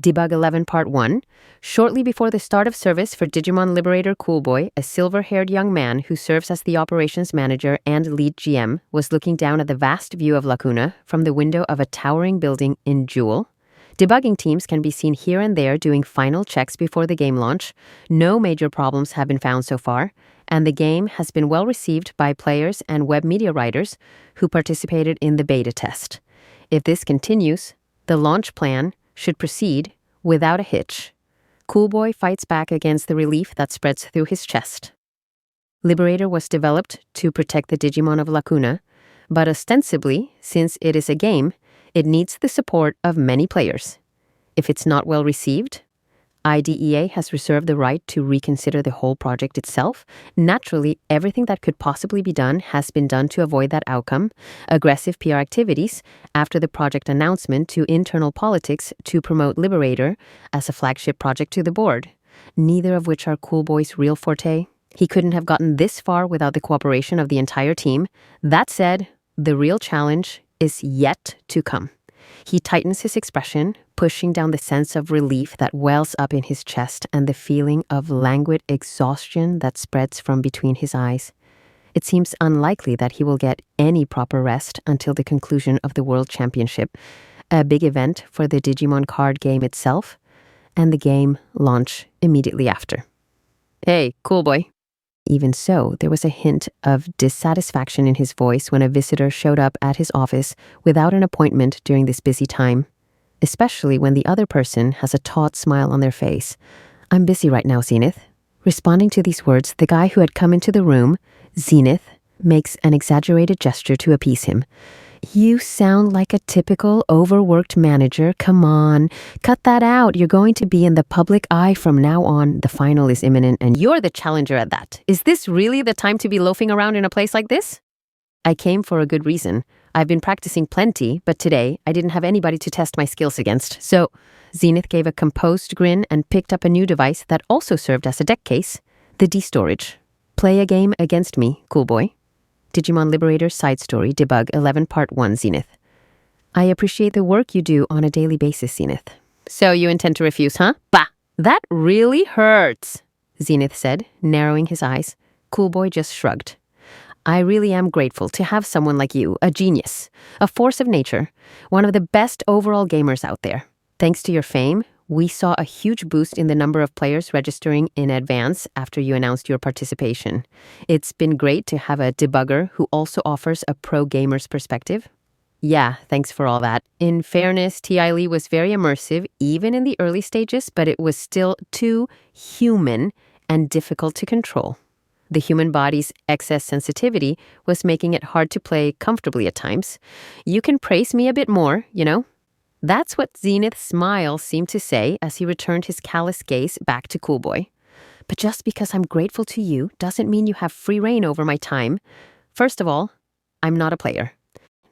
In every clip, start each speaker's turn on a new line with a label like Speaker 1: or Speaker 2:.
Speaker 1: Debug.11 Part 1. Shortly before the start of service for Digimon Liberator Coolboy, a silver-haired young man who serves as the operations manager and lead GM was looking down at the vast view of Lacuna from the window of a towering building in Jewel. Debugging teams can be seen here and there doing final checks before the game launch. No major problems have been found so far, and the game has been well received by players and web media writers who participated in the beta test. If this continues, the launch plan should proceed without a hitch. Coolboy fights back against the relief that spreads through his chest. Liberator was developed to protect the Digimon of Lacuna, but ostensibly, since it is a game, it needs the support of many players. If it's not well received, IDEA has reserved the right to reconsider the whole project itself. Naturally, everything that could possibly be done has been done to avoid that outcome. Aggressive PR activities after the project announcement to internal politics to promote Liberator as a flagship project to the board, neither of which are Coolboy's real forte. He couldn't have gotten this far without the cooperation of the entire team. That said, the real challenge is yet to come. He tightens his expression, pushing down the sense of relief that wells up in his chest and the feeling of languid exhaustion that spreads from between his eyes. It seems unlikely that he will get any proper rest until the conclusion of the World Championship, a big event for the Digimon card game itself, and the game launch immediately after. Hey, Coolboy. Even so, there was a hint of dissatisfaction in his voice when a visitor showed up at his office without an appointment during this busy time, especially when the other person has a taut smile on their face. "I'm busy right now, Zenith." Responding to these words, the guy who had come into the room, Zenith, makes an exaggerated gesture to appease him. "You sound like a typical overworked manager. Come on, cut that out. You're going to be in the public eye from now on. The final is imminent and you're the challenger at that. Is this really the time to be loafing around in a place like this?" "I came for a good reason. I've been practicing plenty, but today I didn't have anybody to test my skills against. So," Zenith gave a composed grin and picked up a new device that also served as a deck case, the D-Storage. "Play a game against me, Coolboy." Digimon Liberator Side Story, Debug.11 Part 1, Zenith. "I appreciate the work you do on a daily basis, Zenith." "So you intend to refuse, huh? Bah! That really hurts," Zenith said, narrowing his eyes. Coolboy just shrugged. "I really am grateful to have someone like you, a genius, a force of nature, one of the best overall gamers out there. Thanks to your fame, we saw a huge boost in the number of players registering in advance after you announced your participation. It's been great to have a debugger who also offers a pro gamer's perspective." "Yeah, thanks for all that. In fairness, T.I. Lee was very immersive, even in the early stages, but it was still too human and difficult to control. The human body's excess sensitivity was making it hard to play comfortably at times. You can praise me a bit more, you know?" That's what Zenith's smile seemed to say as he returned his callous gaze back to Coolboy. "But just because I'm grateful to you doesn't mean you have free reign over my time. First of all, I'm not a player."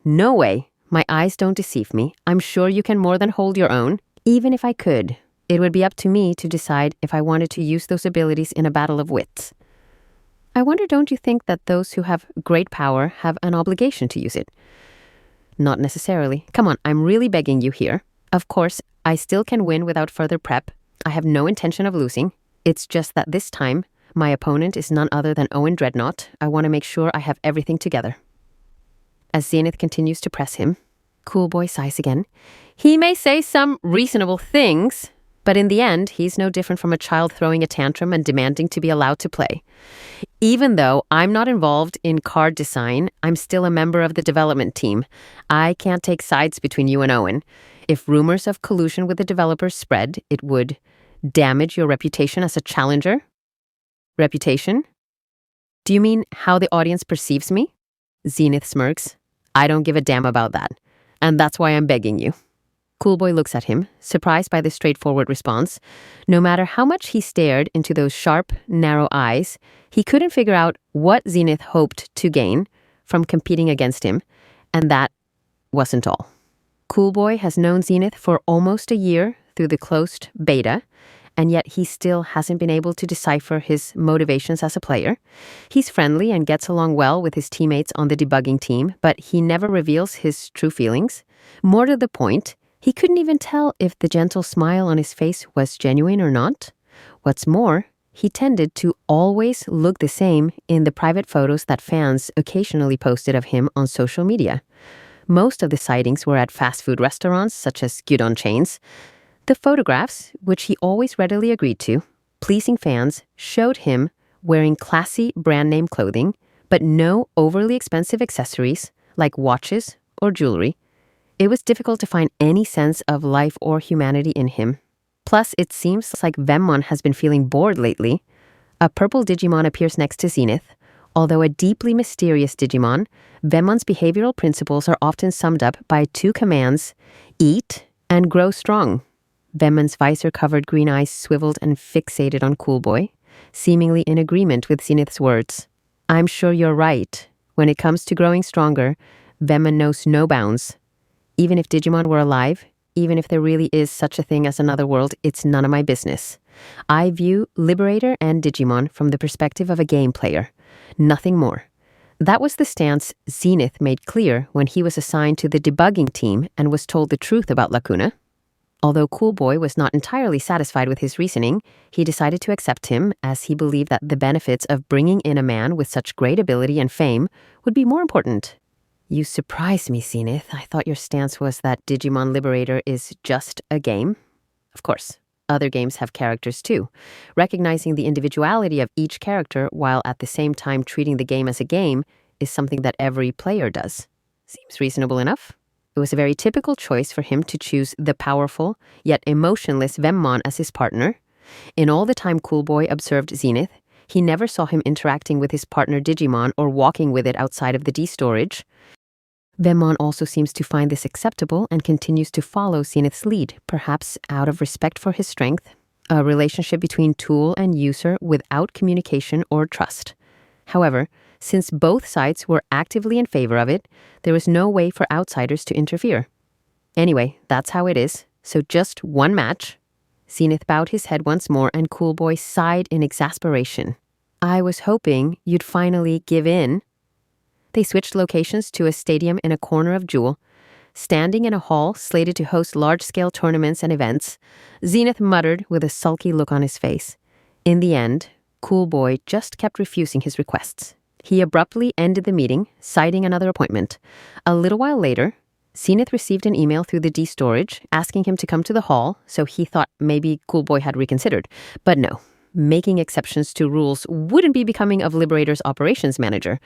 Speaker 1: "No way. My eyes don't deceive me. I'm sure you can more than hold your own. Even if I could, it would be up to me to decide if I wanted to use those abilities in a battle of wits." "I wonder, don't you think that those who have great power have an obligation to use it?" "Not necessarily. Come on, I'm really begging you here. Of course, I still can win without further prep. I have no intention of losing. It's just that this time, my opponent is none other than Owen Dreadnought. I want to make sure I have everything together." As Zenith continues to press him, Coolboy sighs again. "He may say some reasonable things, but in the end, he's no different from a child throwing a tantrum and demanding to be allowed to play. Even though I'm not involved in card design, I'm still a member of the development team. I can't take sides between you and Owen. If rumors of collusion with the developers spread, it would damage your reputation as a challenger." "Reputation? Do you mean how the audience perceives me?" Zenith smirks. "I don't give a damn about that. And that's why I'm begging you." Coolboy looks at him, surprised by the straightforward response. No matter how much he stared into those sharp, narrow eyes, he couldn't figure out what Zenith hoped to gain from competing against him, and that wasn't all. Coolboy has known Zenith for almost a year through the closed beta, and yet he still hasn't been able to decipher his motivations as a player. He's friendly and gets along well with his teammates on the debugging team, but he never reveals his true feelings. More to the point, He couldn't even tell if the gentle smile on his face was genuine or not. What's more, he tended to always look the same in the private photos that fans occasionally posted of him on social media. Most of the sightings were at fast food restaurants such as gyudon chains. The photographs, which he always readily agreed to, pleasing fans, showed him wearing classy brand name clothing, but no overly expensive accessories like watches or jewelry. It was difficult to find any sense of life or humanity in him. Plus, it seems like Vemmon has been feeling bored lately. A purple Digimon appears next to Zenith. Although a deeply mysterious Digimon, Vemmon's behavioral principles are often summed up by two commands: eat and grow strong. Vemmon's visor-covered green eyes swiveled and fixated on Coolboy, seemingly in agreement with Zenith's words. I'm sure you're right. When it comes to growing stronger, Vemmon knows no bounds. Even if Digimon were alive, even if there really is such a thing as another world, it's none of my business. I view Liberator and Digimon from the perspective of a game player. Nothing more. That was the stance Zenith made clear when he was assigned to the debugging team and was told the truth about Lacuna. Although Coolboy was not entirely satisfied with his reasoning, he decided to accept him as he believed that the benefits of bringing in a man with such great ability and fame would be more important. You surprise me, Zenith. I thought your stance was that Digimon Liberator is just a game. Of course, other games have characters too. Recognizing the individuality of each character while at the same time treating the game as a game is something that every player does. Seems reasonable enough. It was a very typical choice for him to choose the powerful, yet emotionless Vemmon as his partner. In all the time Coolboy observed Zenith, he never saw him interacting with his partner Digimon or walking with it outside of the D-storage. Vemmon also seems to find this acceptable and continues to follow Zenith's lead, perhaps out of respect for his strength, a relationship between tool and user without communication or trust. However, since both sides were actively in favor of it, there was no way for outsiders to interfere. Anyway, that's how it is, so just one match. Zenith bowed his head once more and Coolboy sighed in exasperation. I was hoping you'd finally give in. They switched locations to a stadium in a corner of Jewel. Standing in a hall slated to host large-scale tournaments and events, Zenith muttered with a sulky look on his face. In the end, Coolboy just kept refusing his requests. He abruptly ended the meeting, citing another appointment. A little while later, Zenith received an email through the D-storage asking him to come to the hall, so he thought maybe Coolboy had reconsidered. But no, making exceptions to rules wouldn't be becoming of Liberator's operations manager.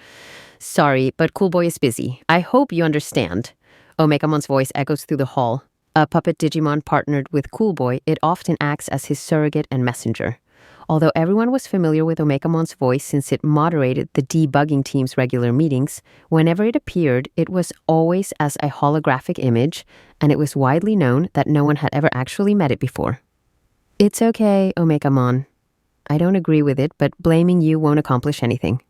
Speaker 1: Sorry, but Coolboy is busy. I hope you understand. Omegamon's voice echoes through the hall. A puppet Digimon partnered with Coolboy, it often acts as his surrogate and messenger. Although everyone was familiar with Omegamon's voice since it moderated the debugging team's regular meetings, whenever it appeared, it was always as a holographic image, and it was widely known that no one had ever actually met it before. It's okay, Omegamon. I don't agree with it, but blaming you won't accomplish anything.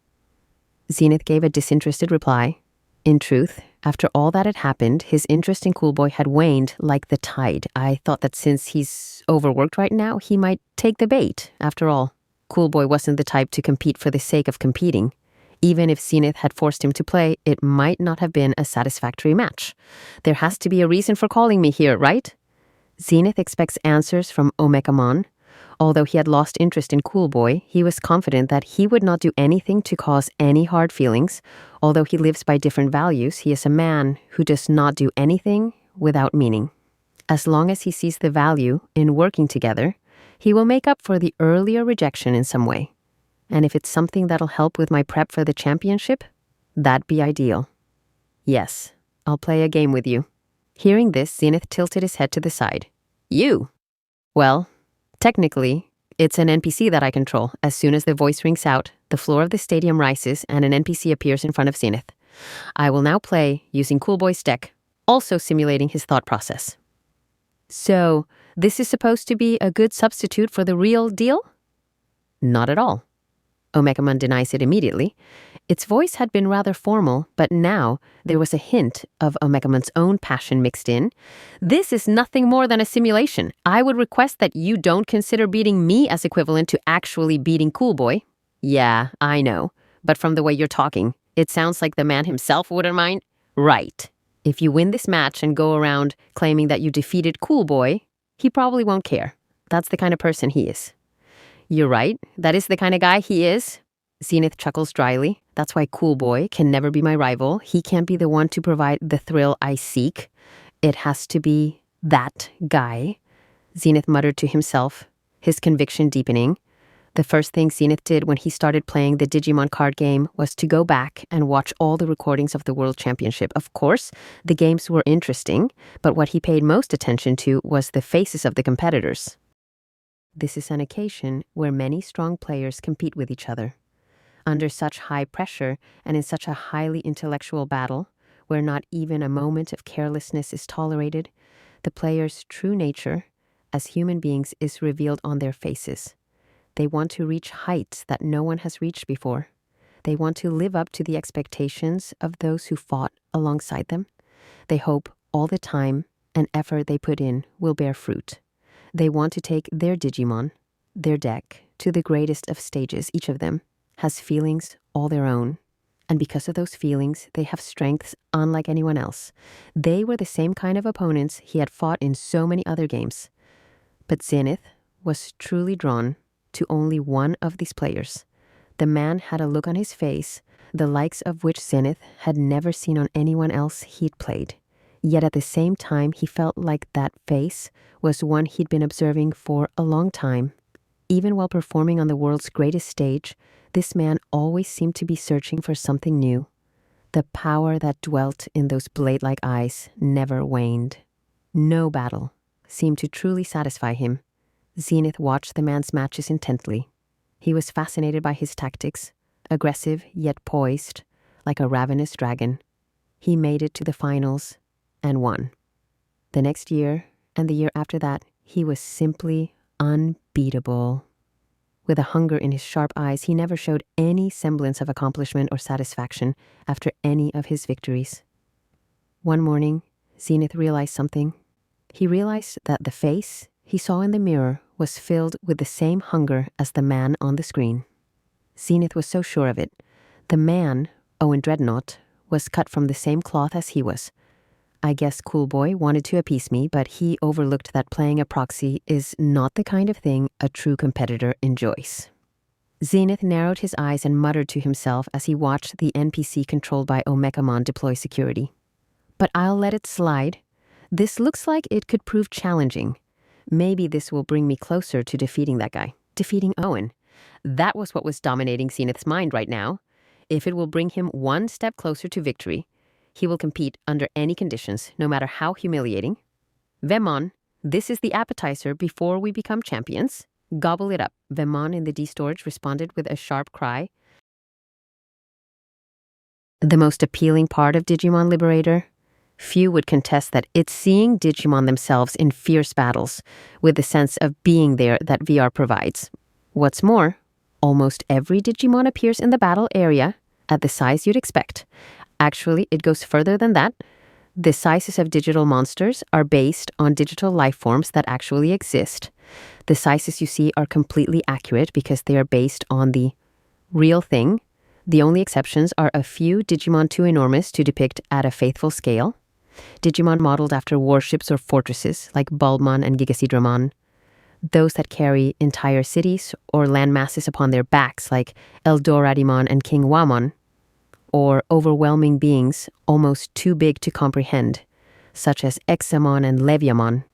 Speaker 1: Zenith gave a disinterested reply. In truth, after all that had happened, his interest in Coolboy had waned like the tide. I thought that since he's overworked right now, he might take the bait. After all, Coolboy wasn't the type to compete for the sake of competing. Even if Zenith had forced him to play, it might not have been a satisfactory match. There has to be a reason for calling me here, right? Zenith expects answers from Omegamon. Although he had lost interest in Coolboy, he was confident that he would not do anything to cause any hard feelings. Although he lives by different values, he is a man who does not do anything without meaning. As long as he sees the value in working together, he will make up for the earlier rejection in some way. And if it's something that'll help with my prep for the championship, that'd be ideal. Yes, I'll play a game with you. Hearing this, Zenith tilted his head to the side. You? Well, technically, it's an NPC that I control. As soon as the voice rings out, the floor of the stadium rises and an NPC appears in front of Zenith. I will now play using Coolboy's deck, also simulating his thought process. So, this is supposed to be a good substitute for the real deal? Not at all. Omegamon denies it immediately. Its voice had been rather formal, but now there was a hint of Omegamon's own passion mixed in. This is nothing more than a simulation. I would request that you don't consider beating me as equivalent to actually beating Coolboy. Yeah, I know. But from the way you're talking, it sounds like the man himself wouldn't mind. Right. If you win this match and go around claiming that you defeated Cool Boy, he probably won't care. That's the kind of person he is. You're right, that is the kind of guy he is. Zenith chuckles dryly. That's why Cool Boy can never be my rival. He can't be the one to provide the thrill I seek. It has to be that guy. Zenith muttered to himself, his conviction deepening. The first thing Zenith did when he started playing the Digimon card game was to go back and watch all the recordings of the World Championship. Of course, the games were interesting, but what he paid most attention to was the faces of the competitors. This is an occasion where many strong players compete with each other. Under such high pressure and in such a highly intellectual battle, where not even a moment of carelessness is tolerated, the players' true nature as human beings is revealed on their faces. They want to reach heights that no one has reached before. They want to live up to the expectations of those who fought alongside them. They hope all the time and effort they put in will bear fruit. They want to take their Digimon, their deck, to the greatest of stages. Each of them has feelings all their own. And because of those feelings, they have strengths unlike anyone else. They were the same kind of opponents he had fought in so many other games. But Zenith was truly drawn to only one of these players. The man had a look on his face, the likes of which Zenith had never seen on anyone else he'd played. Yet at the same time, he felt like that face was one he'd been observing for a long time. Even while performing on the world's greatest stage, this man always seemed to be searching for something new. The power that dwelt in those blade-like eyes never waned. No battle seemed to truly satisfy him. Zenith watched the man's matches intently. He was fascinated by his tactics, aggressive yet poised, like a ravenous dragon. He made it to the finals and won. The next year and the year after that, he was simply unbeatable. With a hunger in his sharp eyes, he never showed any semblance of accomplishment or satisfaction after any of his victories. One morning, Zenith realized something. He realized that the face he saw in the mirror was filled with the same hunger as the man on the screen. Zenith was so sure of it. The man, Owen Dreadnought, was cut from the same cloth as he was. I guess Cool Boy wanted to appease me, but he overlooked that playing a proxy is not the kind of thing a true competitor enjoys. Zenith narrowed his eyes and muttered to himself as he watched the NPC controlled by Omekamon deploy security. But I'll let it slide. This looks like it could prove challenging. Maybe this will bring me closer to defeating that guy, defeating Owen. That was what was dominating Zenith's mind right now. If it will bring him one step closer to victory, he will compete under any conditions, no matter how humiliating. Vemon, this is the appetizer before we become champions. Gobble it up. Vemon in the D-storage responded with a sharp cry. The most appealing part of Digimon Liberator? Few would contest that it's seeing Digimon themselves in fierce battles, with the sense of being there that VR provides. What's more, almost every Digimon appears in the battle area at the size you'd expect. Actually, it goes further than that. The sizes of digital monsters are based on digital life forms that actually exist. The sizes you see are completely accurate because they are based on the real thing. The only exceptions are a few Digimon too enormous to depict at a faithful scale. Digimon modeled after warships or fortresses like Bulbmon and Gigasidramon. Those that carry entire cities or land masses upon their backs like Eldoradimon and King Wamon. Or overwhelming beings almost too big to comprehend, such as Examon and Leviamon.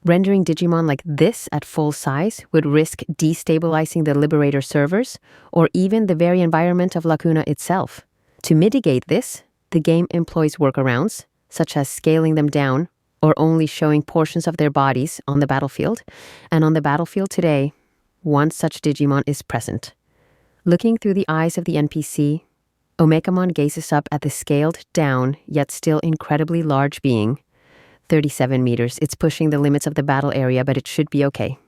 Speaker 1: Rendering Digimon like this at full size would risk destabilizing the Liberator servers or even the very environment of Lacuna itself. To mitigate this, the game employs workarounds, such as scaling them down or only showing portions of their bodies on the battlefield. And on the battlefield today, one such Digimon is present. Looking through the eyes of the NPC, Omekamon gazes up at the scaled-down, yet still incredibly large being. 37 meters. It's pushing the limits of the battle area, but it should be okay.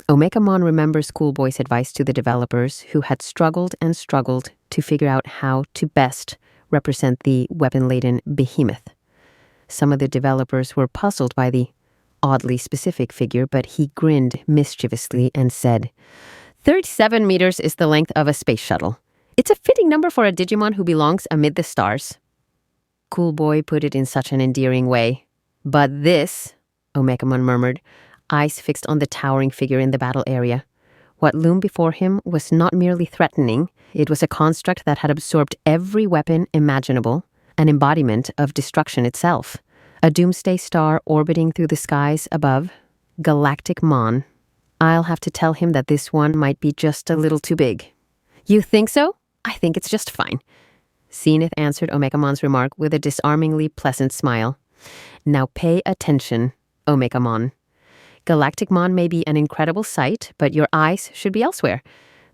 Speaker 1: Omekamon remembers Cool Boy's advice to the developers who had struggled and struggled to figure out how to best represent the weapon-laden behemoth. Some of the developers were puzzled by the oddly specific figure, but he grinned mischievously and said, 37 meters is the length of a space shuttle. It's a fitting number for a Digimon who belongs amid the stars. Cool Boy put it in such an endearing way. But this, Omegamon murmured, eyes fixed on the towering figure in the battle area. What loomed before him was not merely threatening, it was a construct that had absorbed every weapon imaginable, an embodiment of destruction itself. A doomsday star orbiting through the skies above. Galactic Mon. I'll have to tell him that this one might be just a little too big. You think so? I think it's just fine. Zenith answered Omegamon's remark with a disarmingly pleasant smile. Now pay attention, Omegamon. Galactic Mon may be an incredible sight, but your eyes should be elsewhere.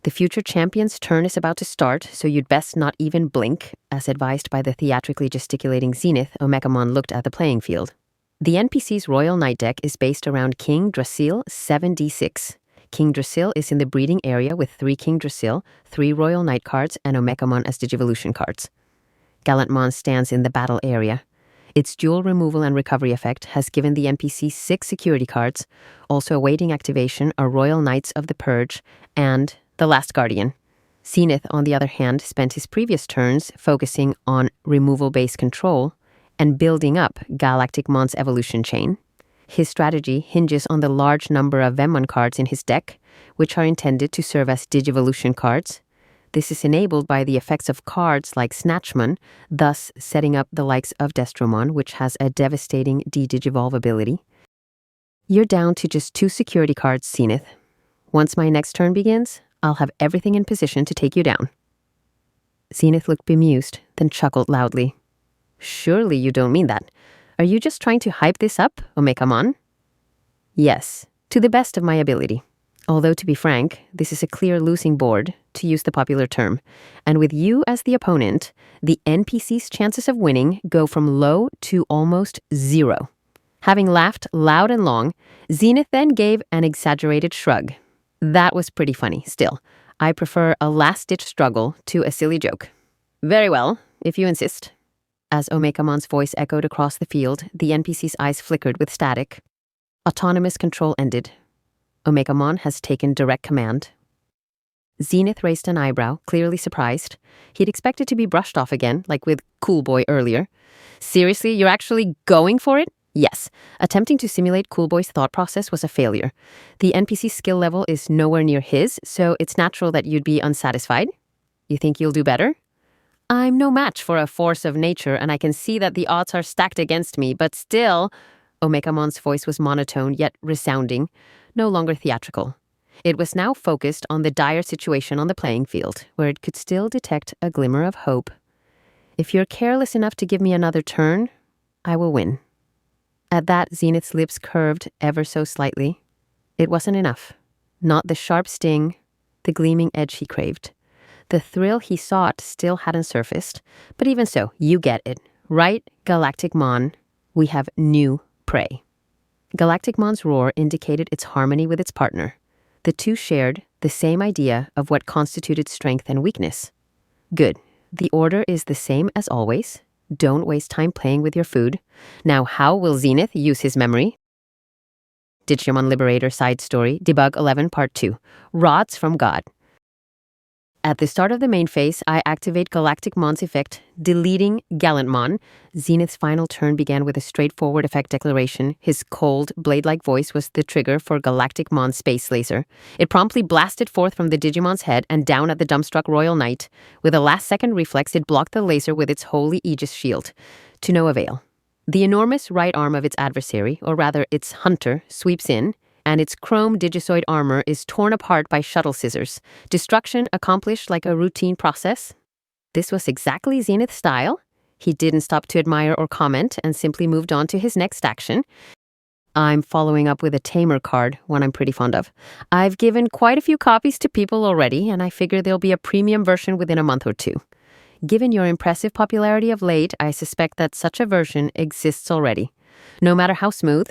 Speaker 1: The future champion's turn is about to start, so you'd best not even blink. As advised by the theatrically gesticulating Zenith, Omegamon looked at the playing field. The NPC's Royal Knight deck is based around King Drasil 7d6. King Drasil is in the breeding area with 3 King Drasil, 3 Royal Knight cards, and Omegamon as Digivolution cards. Gallantmon stands in the battle area. Its dual removal and recovery effect has given the NPC 6 security cards, also awaiting activation are Royal Knights of the Purge and the Last Guardian. Zenith, on the other hand, spent his previous turns focusing on removal-based control and building up Galacticmon's evolution chain. His strategy hinges on the large number of Vemmon cards in his deck, which are intended to serve as Digivolution cards. This is enabled by the effects of cards like Snatchmon, thus setting up the likes of Destromon, which has a devastating de-digivolve ability. You're down to just 2 security cards, Zenith. Once my next turn begins, I'll have everything in position to take you down. Zenith looked bemused, then chuckled loudly. Surely you don't mean that. Are you just trying to hype this up, Omegamon? Yes, to the best of my ability. Although, to be frank, this is a clear losing board, to use the popular term, and with you as the opponent, the NPC's chances of winning go from low to almost 0. Having laughed loud and long, Zenith then gave an exaggerated shrug. That was pretty funny, still. I prefer a last-ditch struggle to a silly joke. Very well, if you insist. As Omegamon's voice echoed across the field, the NPC's eyes flickered with static. Autonomous control ended. Omegamon has taken direct command. Zenith raised an eyebrow, clearly surprised. He'd expected to be brushed off again, like with Cool Boy earlier. Seriously, you're actually going for it? Yes. Attempting to simulate Cool Boy's thought process was a failure. The NPC's skill level is nowhere near his, so it's natural that you'd be unsatisfied. You think you'll do better? I'm no match for a force of nature, and I can see that the odds are stacked against me, but still... Omegamon's voice was monotone yet resounding, no longer theatrical. It was now focused on the dire situation on the playing field, where it could still detect a glimmer of hope. If you're careless enough to give me another turn, I will win. At that, Zenith's lips curved ever so slightly. It wasn't enough. Not the sharp sting, the gleaming edge he craved. The thrill he sought still hadn't surfaced, but even so, you get it. Right, Galacticmon, we have new prey. Galacticmon's roar indicated its harmony with its partner. The two shared the same idea of what constituted strength and weakness. Good. The order is the same as always. Don't waste time playing with your food. Now, how will Zenith use his memory? Digimon Liberator side story, Debug.11-2. Rods from God. At the start of the main phase, I activate Galacticmon's effect, deleting Gallantmon. Zenith's final turn began with a straightforward effect declaration. His cold, blade-like voice was the trigger for Galacticmon's space laser. It promptly blasted forth from the Digimon's head and down at the dumbstruck Royal Knight. With a last-second reflex, it blocked the laser with its holy Aegis shield. To no avail. The enormous right arm of its adversary, or rather its hunter, sweeps in, and its chrome Digisoid armor is torn apart by shuttle scissors. Destruction accomplished like a routine process. This was exactly Zenith's style. He didn't stop to admire or comment and simply moved on to his next action. I'm following up with a Tamer card, one I'm pretty fond of. I've given quite a few copies to people already, and I figure there'll be a premium version within a month or 2. Given your impressive popularity of late, I suspect that such a version exists already. No matter how smooth,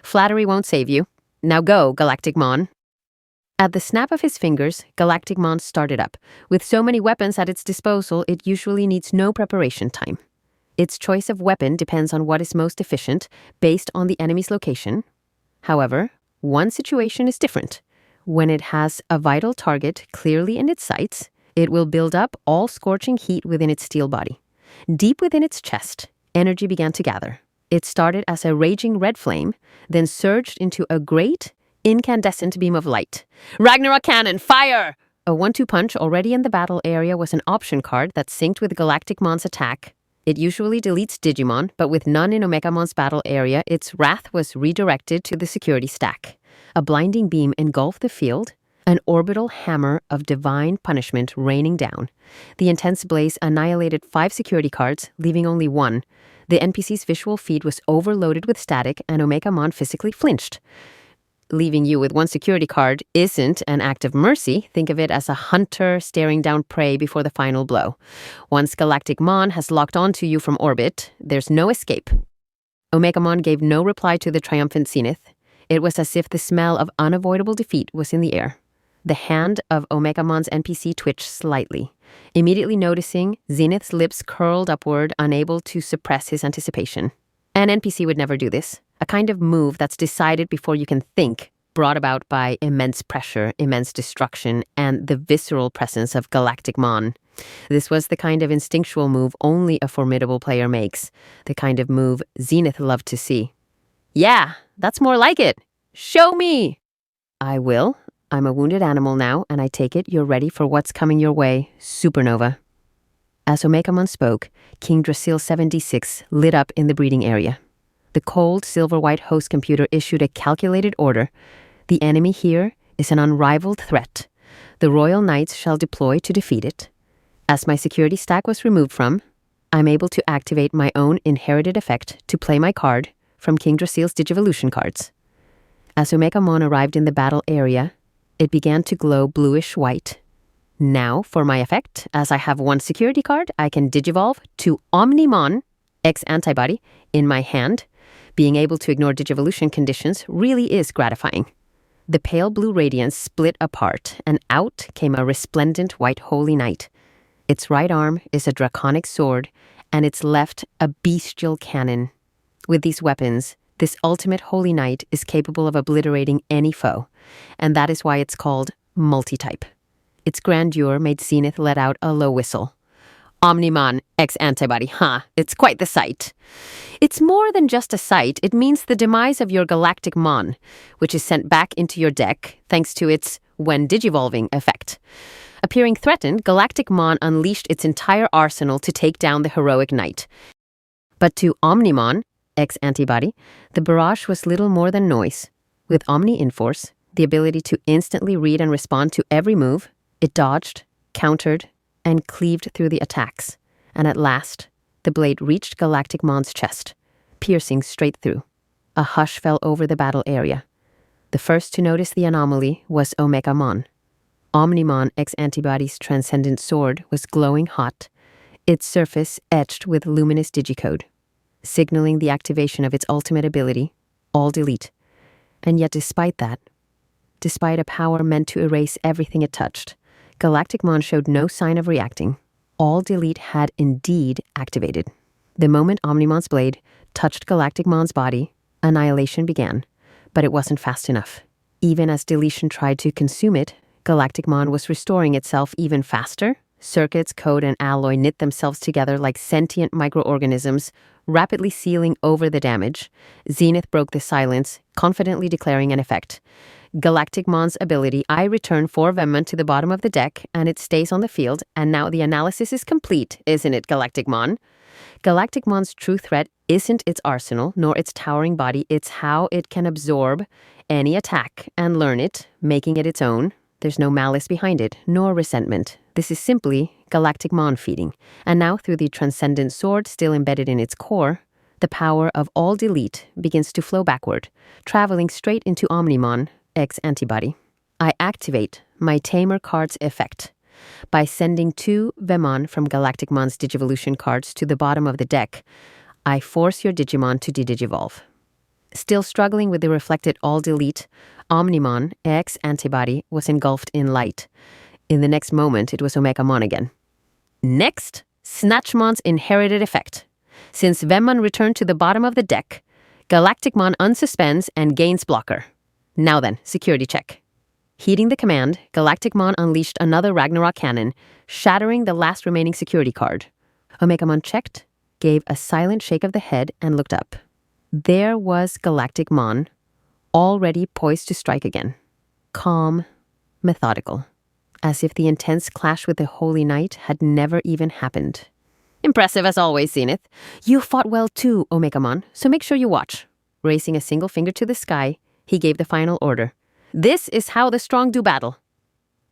Speaker 1: flattery won't save you. Now go, Galacticmon. At the snap of his fingers, Galacticmon started up. With so many weapons at its disposal, it usually needs no preparation time. Its choice of weapon depends on what is most efficient, based on the enemy's location. However, one situation is different. When it has a vital target clearly in its sights, it will build up all scorching heat within its steel body. Deep within its chest, Energy began to gather. It started as a raging red flame, then surged into a great, incandescent beam of light. Ragnarok Cannon, fire! A 1-2 punch already in the battle area was an option card that synced with Galacticmon's attack. It usually deletes Digimon, but with none in Omegamon's battle area, its wrath was redirected to the security stack. A blinding beam engulfed the field, an orbital hammer of divine punishment raining down. The intense blaze annihilated 5 security cards, leaving only 1. The NPC's visual feed was overloaded with static, and Omegamon physically flinched. Leaving you with 1 security card isn't an act of mercy. Think of it as a hunter staring down prey before the final blow. Once Galacticmon has locked onto you from orbit, there's no escape. Omegamon gave no reply to the triumphant Zenith. It was as if the smell of unavoidable defeat was in the air. The hand of Omegamon's NPC twitched slightly. Immediately noticing, Zenith's lips curled upward, unable to suppress his anticipation. An NPC would never do this. A kind of move that's decided before you can think, brought about by immense pressure, immense destruction, and the visceral presence of Galacticmon. This was the kind of instinctual move only a formidable player makes, the kind of move Zenith loved to see. Yeah, that's more like it. Show me! I will. I'm a wounded animal now, and I take it you're ready for what's coming your way, Supernova. As Omegamon spoke, King Drasil 76 lit up in the breeding area. The cold, silver-white host computer issued a calculated order. The enemy here is an unrivaled threat. The Royal Knights shall deploy to defeat it. As my security stack was removed from, I'm able to activate my own inherited effect to play my card from King Drasil's Digivolution cards. As Omegamon arrived in the battle area, it began to glow bluish-white. Now, for my effect, as I have 1 security card, I can Digivolve to Omnimon, X-Antibody, in my hand. Being able to ignore Digivolution conditions really is gratifying. The pale blue radiance split apart, and out came a resplendent white holy knight. Its right arm is a draconic sword, and its left a bestial cannon. With these weapons, this ultimate holy knight is capable of obliterating any foe, and that is why it's called multi-type. Its grandeur made Zenith let out a low whistle. Omnimon, X-Antibody, it's quite the sight. It's more than just a sight, it means the demise of your Galacticmon, which is sent back into your deck thanks to its when digivolving effect. Appearing threatened, Galacticmon unleashed its entire arsenal to take down the heroic knight. But to Omnimon, X-Antibody, the barrage was little more than noise. With Omni Inforce, the ability to instantly read and respond to every move, it dodged, countered, and cleaved through the attacks, and at last, the blade reached Galacticmon's chest, piercing straight through. A hush fell over the battle area. The first to notice the anomaly was Omegamon. Omnimon X-Antibody's transcendent sword was glowing hot, its surface etched with luminous digicode, signaling the activation of its ultimate ability, All Delete. And yet despite that, despite a power meant to erase everything it touched, Galacticmon showed no sign of reacting. All Delete had indeed activated. The moment Omnimon's blade touched Galacticmon's body, annihilation began, but it wasn't fast enough. Even as deletion tried to consume it, Galacticmon was restoring itself even faster. Circuits, code, and alloy knit themselves together like sentient microorganisms, rapidly sealing over the damage. Zenith broke the silence, confidently declaring an effect. Galacticmon's ability, I return 4 Vemmon to the bottom of the deck, and it stays on the field, and now the analysis is complete, isn't it, Galacticmon? Galacticmon's true threat isn't its arsenal, nor its towering body, it's how it can absorb any attack and learn it, making it its own. There's no malice behind it, nor resentment. This is simply Galacticmon feeding. And now, through the transcendent sword still embedded in its core, the power of All Delete begins to flow backward, traveling straight into Omnimon, X-Antibody. I activate my Tamer card's effect. By sending 2 Vemmon from Galacticmon's Digivolution cards to the bottom of the deck, I force your Digimon to de-digivolve. Still struggling with the reflected All Delete, Omnimon, X-Antibody, was engulfed in light. In the next moment, it was Omegamon again. Next, Snatchmon's inherited effect. Since Vemmon returned to the bottom of the deck, Galacticmon unsuspends and gains blocker. Now then, security check. Heeding the command, Galacticmon unleashed another Ragnarok cannon, shattering the last remaining security card. Omegamon checked, gave a silent shake of the head and looked up. There was Galactic Mon, already poised to strike again. Calm, methodical, as if the intense clash with the Holy Knight had never even happened. Impressive as always, Zenith. You fought well too, Omegamon, so make sure you watch. Raising a single finger to the sky, he gave the final order. This is how the strong do battle.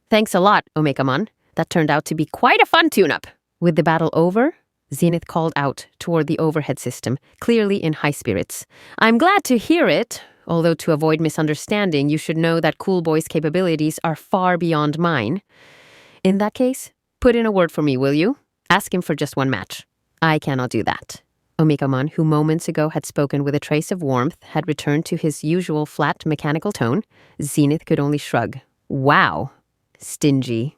Speaker 1: Thanks a lot, Omegamon. That turned out to be quite a fun tune-up. With the battle over, Zenith called out toward the overhead system, clearly in high spirits. I'm glad to hear it, although to avoid misunderstanding, you should know that Cool Boy's capabilities are far beyond mine. In that case, put in a word for me, will you? Ask him for just one match. I cannot do that. Omegamon, who moments ago had spoken with a trace of warmth, had returned to his usual flat mechanical tone. Zenith could only shrug. Wow. Stingy.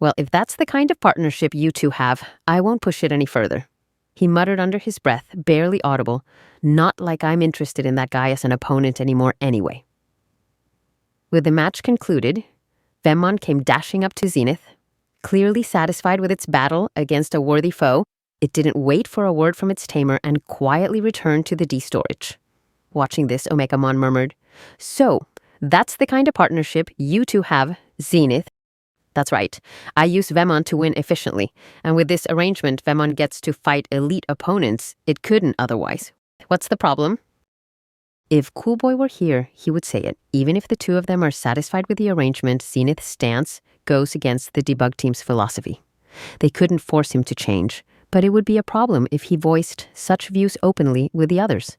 Speaker 1: Well, if that's the kind of partnership you two have, I won't push it any further. He muttered under his breath, barely audible, not like I'm interested in that guy as an opponent anymore anyway. With the match concluded, Vemmon came dashing up to Zenith. Clearly satisfied with its battle against a worthy foe, it didn't wait for a word from its tamer and quietly returned to the D-storage. Watching this, Omegamon murmured, So, that's the kind of partnership you two have, Zenith. That's right. I use Vemmon to win efficiently, and with this arrangement, Vemmon gets to fight elite opponents it couldn't otherwise. What's the problem? If Cool Boy were here, he would say it. Even if the two of them are satisfied with the arrangement, Zenith's stance goes against the debug team's philosophy. They couldn't force him to change, but it would be a problem if he voiced such views openly with the others.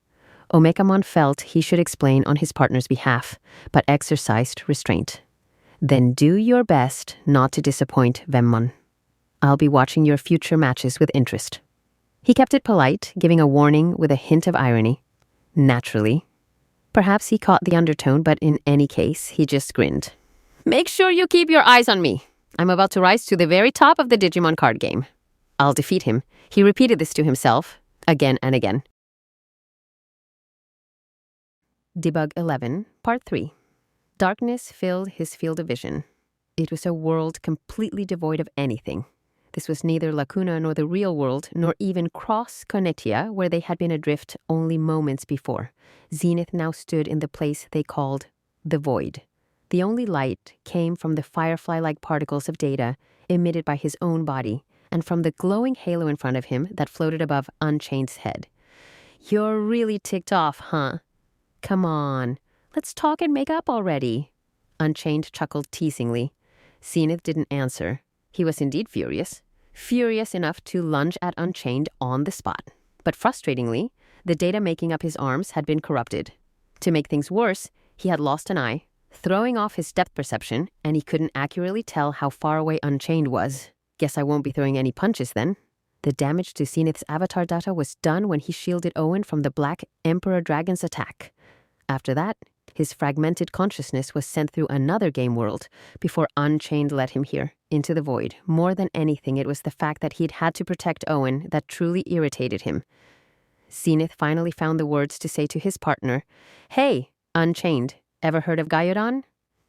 Speaker 1: Omegamon felt he should explain on his partner's behalf, but exercised restraint. Then do your best not to disappoint Vemmon. I'll be watching your future matches with interest. He kept it polite, giving a warning with a hint of irony. Naturally. Perhaps he caught the undertone, but in any case, he just grinned. Make sure you keep your eyes on me. I'm about to rise to the very top of the Digimon card game. I'll defeat him. He repeated this to himself, again and again. Debug 11, Part 3. Darkness filled his field of vision. It was a world completely devoid of anything. This was neither Lacuna nor the real world, nor even Cross Conetia, where they had been adrift only moments before. Zenith now stood in the place they called the Void. The only light came from the firefly-like particles of data emitted by his own body, and from the glowing halo in front of him that floated above Unchained's head. You're really ticked off, huh? Come on. Let's talk and make up already. Unchained chuckled teasingly. Zenith didn't answer. He was indeed furious. Furious enough to lunge at Unchained on the spot. But frustratingly, the data making up his arms had been corrupted. To make things worse, he had lost an eye, throwing off his depth perception, and he couldn't accurately tell how far away Unchained was. Guess I won't be throwing any punches then. The damage to Zenith's avatar data was done when he shielded Owen from the Black Emperor Dragon's attack. After that, his fragmented consciousness was sent through another game world before Unchained led him here, into the Void. More than anything, it was the fact that he'd had to protect Owen that truly irritated him. Zenith finally found the words to say to his partner, Hey, Unchained, ever heard of Gyodon?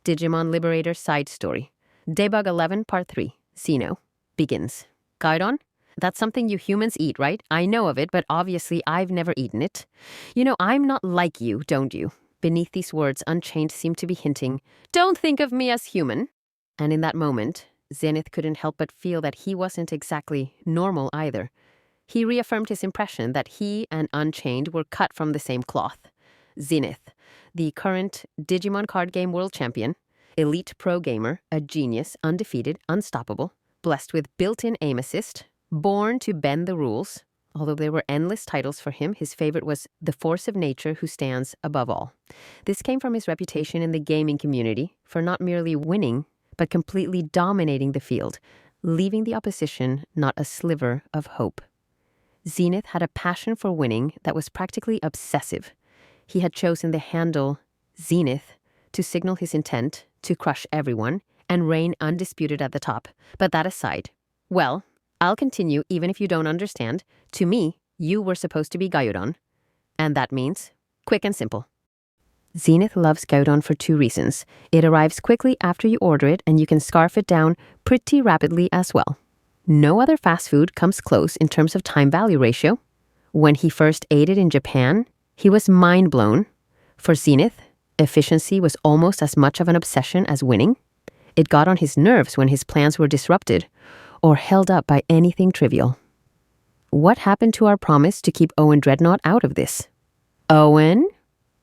Speaker 1: Digimon Liberator side story. Debug 11 Part 3, Xeno, begins. Gyodon? That's something you humans eat, right? I know of it, but obviously I've never eaten it. You know, I'm not like you, don't you? Beneath these words, Unchained seemed to be hinting, Don't think of me as human. And in that moment, Zenith couldn't help but feel that he wasn't exactly normal either. He reaffirmed his impression that he and Unchained were cut from the same cloth. Zenith, the current Digimon card game world champion, elite pro gamer, a genius, undefeated, unstoppable, blessed with built-in aim assist, born to bend the rules. Although there were endless titles for him, his favorite was the force of nature who stands above all. This came from his reputation in the gaming community for not merely winning, but completely dominating the field, leaving the opposition not a sliver of hope. Zenith had a passion for winning that was practically obsessive. He had chosen the handle Zenith to signal his intent to crush everyone and reign undisputed at the top. But that aside, well, I'll continue even if you don't understand. To me, you were supposed to be Gyodon. And that means, quick and simple. Zenith loves Gyodon for 2 reasons. It arrives quickly after you order it, and you can scarf it down pretty rapidly as well. No other fast food comes close in terms of time-value ratio. When he first ate it in Japan, he was mind blown. For Zenith, efficiency was almost as much of an obsession as winning. It got on his nerves when his plans were disrupted or held up by anything trivial. What happened to our promise to keep Owen Dreadnought out of this? Owen?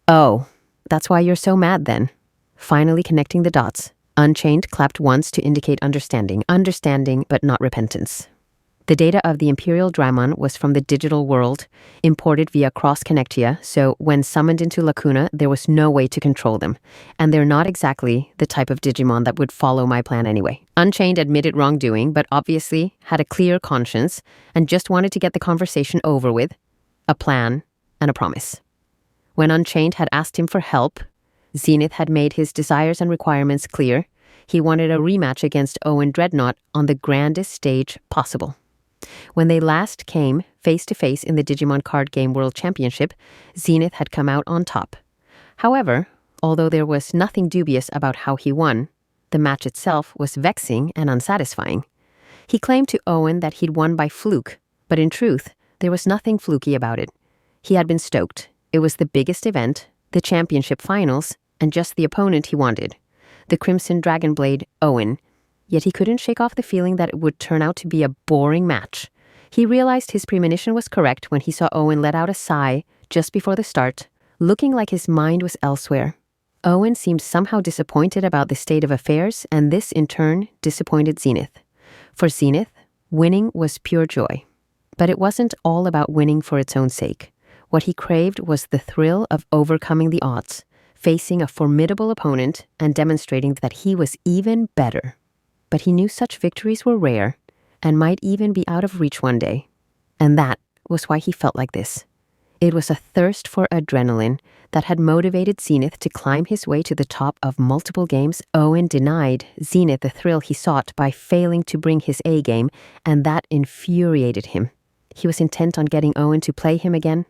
Speaker 1: Oh, that's why you're so mad then. Finally connecting the dots, Unchained clapped once to indicate understanding, but not repentance. The data of the Imperial Dramon was from the digital world, imported via cross-connectia, so when summoned into Lacuna, there was no way to control them. And they're not exactly the type of Digimon that would follow my plan anyway. Unchained admitted wrongdoing, but obviously had a clear conscience and just wanted to get the conversation over with. A plan and a promise. When Unchained had asked him for help, Zenith had made his desires and requirements clear. He wanted a rematch against Owen Dreadnought on the grandest stage possible. When they last came face-to-face in the Digimon Card Game World Championship, Zenith had come out on top. However, although there was nothing dubious about how he won, the match itself was vexing and unsatisfying. He claimed to Owen that he'd won by fluke, but in truth, there was nothing fluky about it. He had been stoked. It was the biggest event, the championship finals, and just the opponent he wanted. The Crimson Dragonblade, Owen. Yet he couldn't shake off the feeling that it would turn out to be a boring match. He realized his premonition was correct when he saw Owen let out a sigh just before the start, looking like his mind was elsewhere. Owen seemed somehow disappointed about the state of affairs, and this in turn disappointed Zenith. For Zenith, winning was pure joy. But it wasn't all about winning for its own sake. What he craved was the thrill of overcoming the odds, facing a formidable opponent and demonstrating that he was even better. But he knew such victories were rare and might even be out of reach one day. And that was why he felt like this. It was a thirst for adrenaline that had motivated Zenith to climb his way to the top of multiple games. Owen denied Zenith the thrill he sought by failing to bring his A game, and that infuriated him. He was intent on getting Owen to play him again,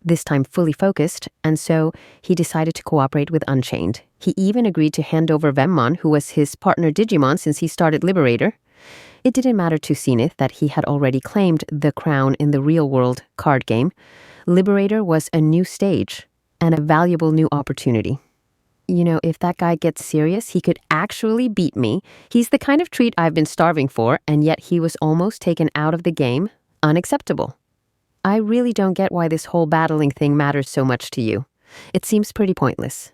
Speaker 1: this time fully focused, and so he decided to cooperate with Unchained. He even agreed to hand over Vemmon, who was his partner Digimon since he started Liberator. It didn't matter to Zenith that he had already claimed the crown in the real-world card game. Liberator was a new stage and a valuable new opportunity. You know, if that guy gets serious, he could actually beat me. He's the kind of treat I've been starving for, and yet he was almost taken out of the game. Unacceptable. I really don't get why this whole battling thing matters so much to you. It seems pretty pointless.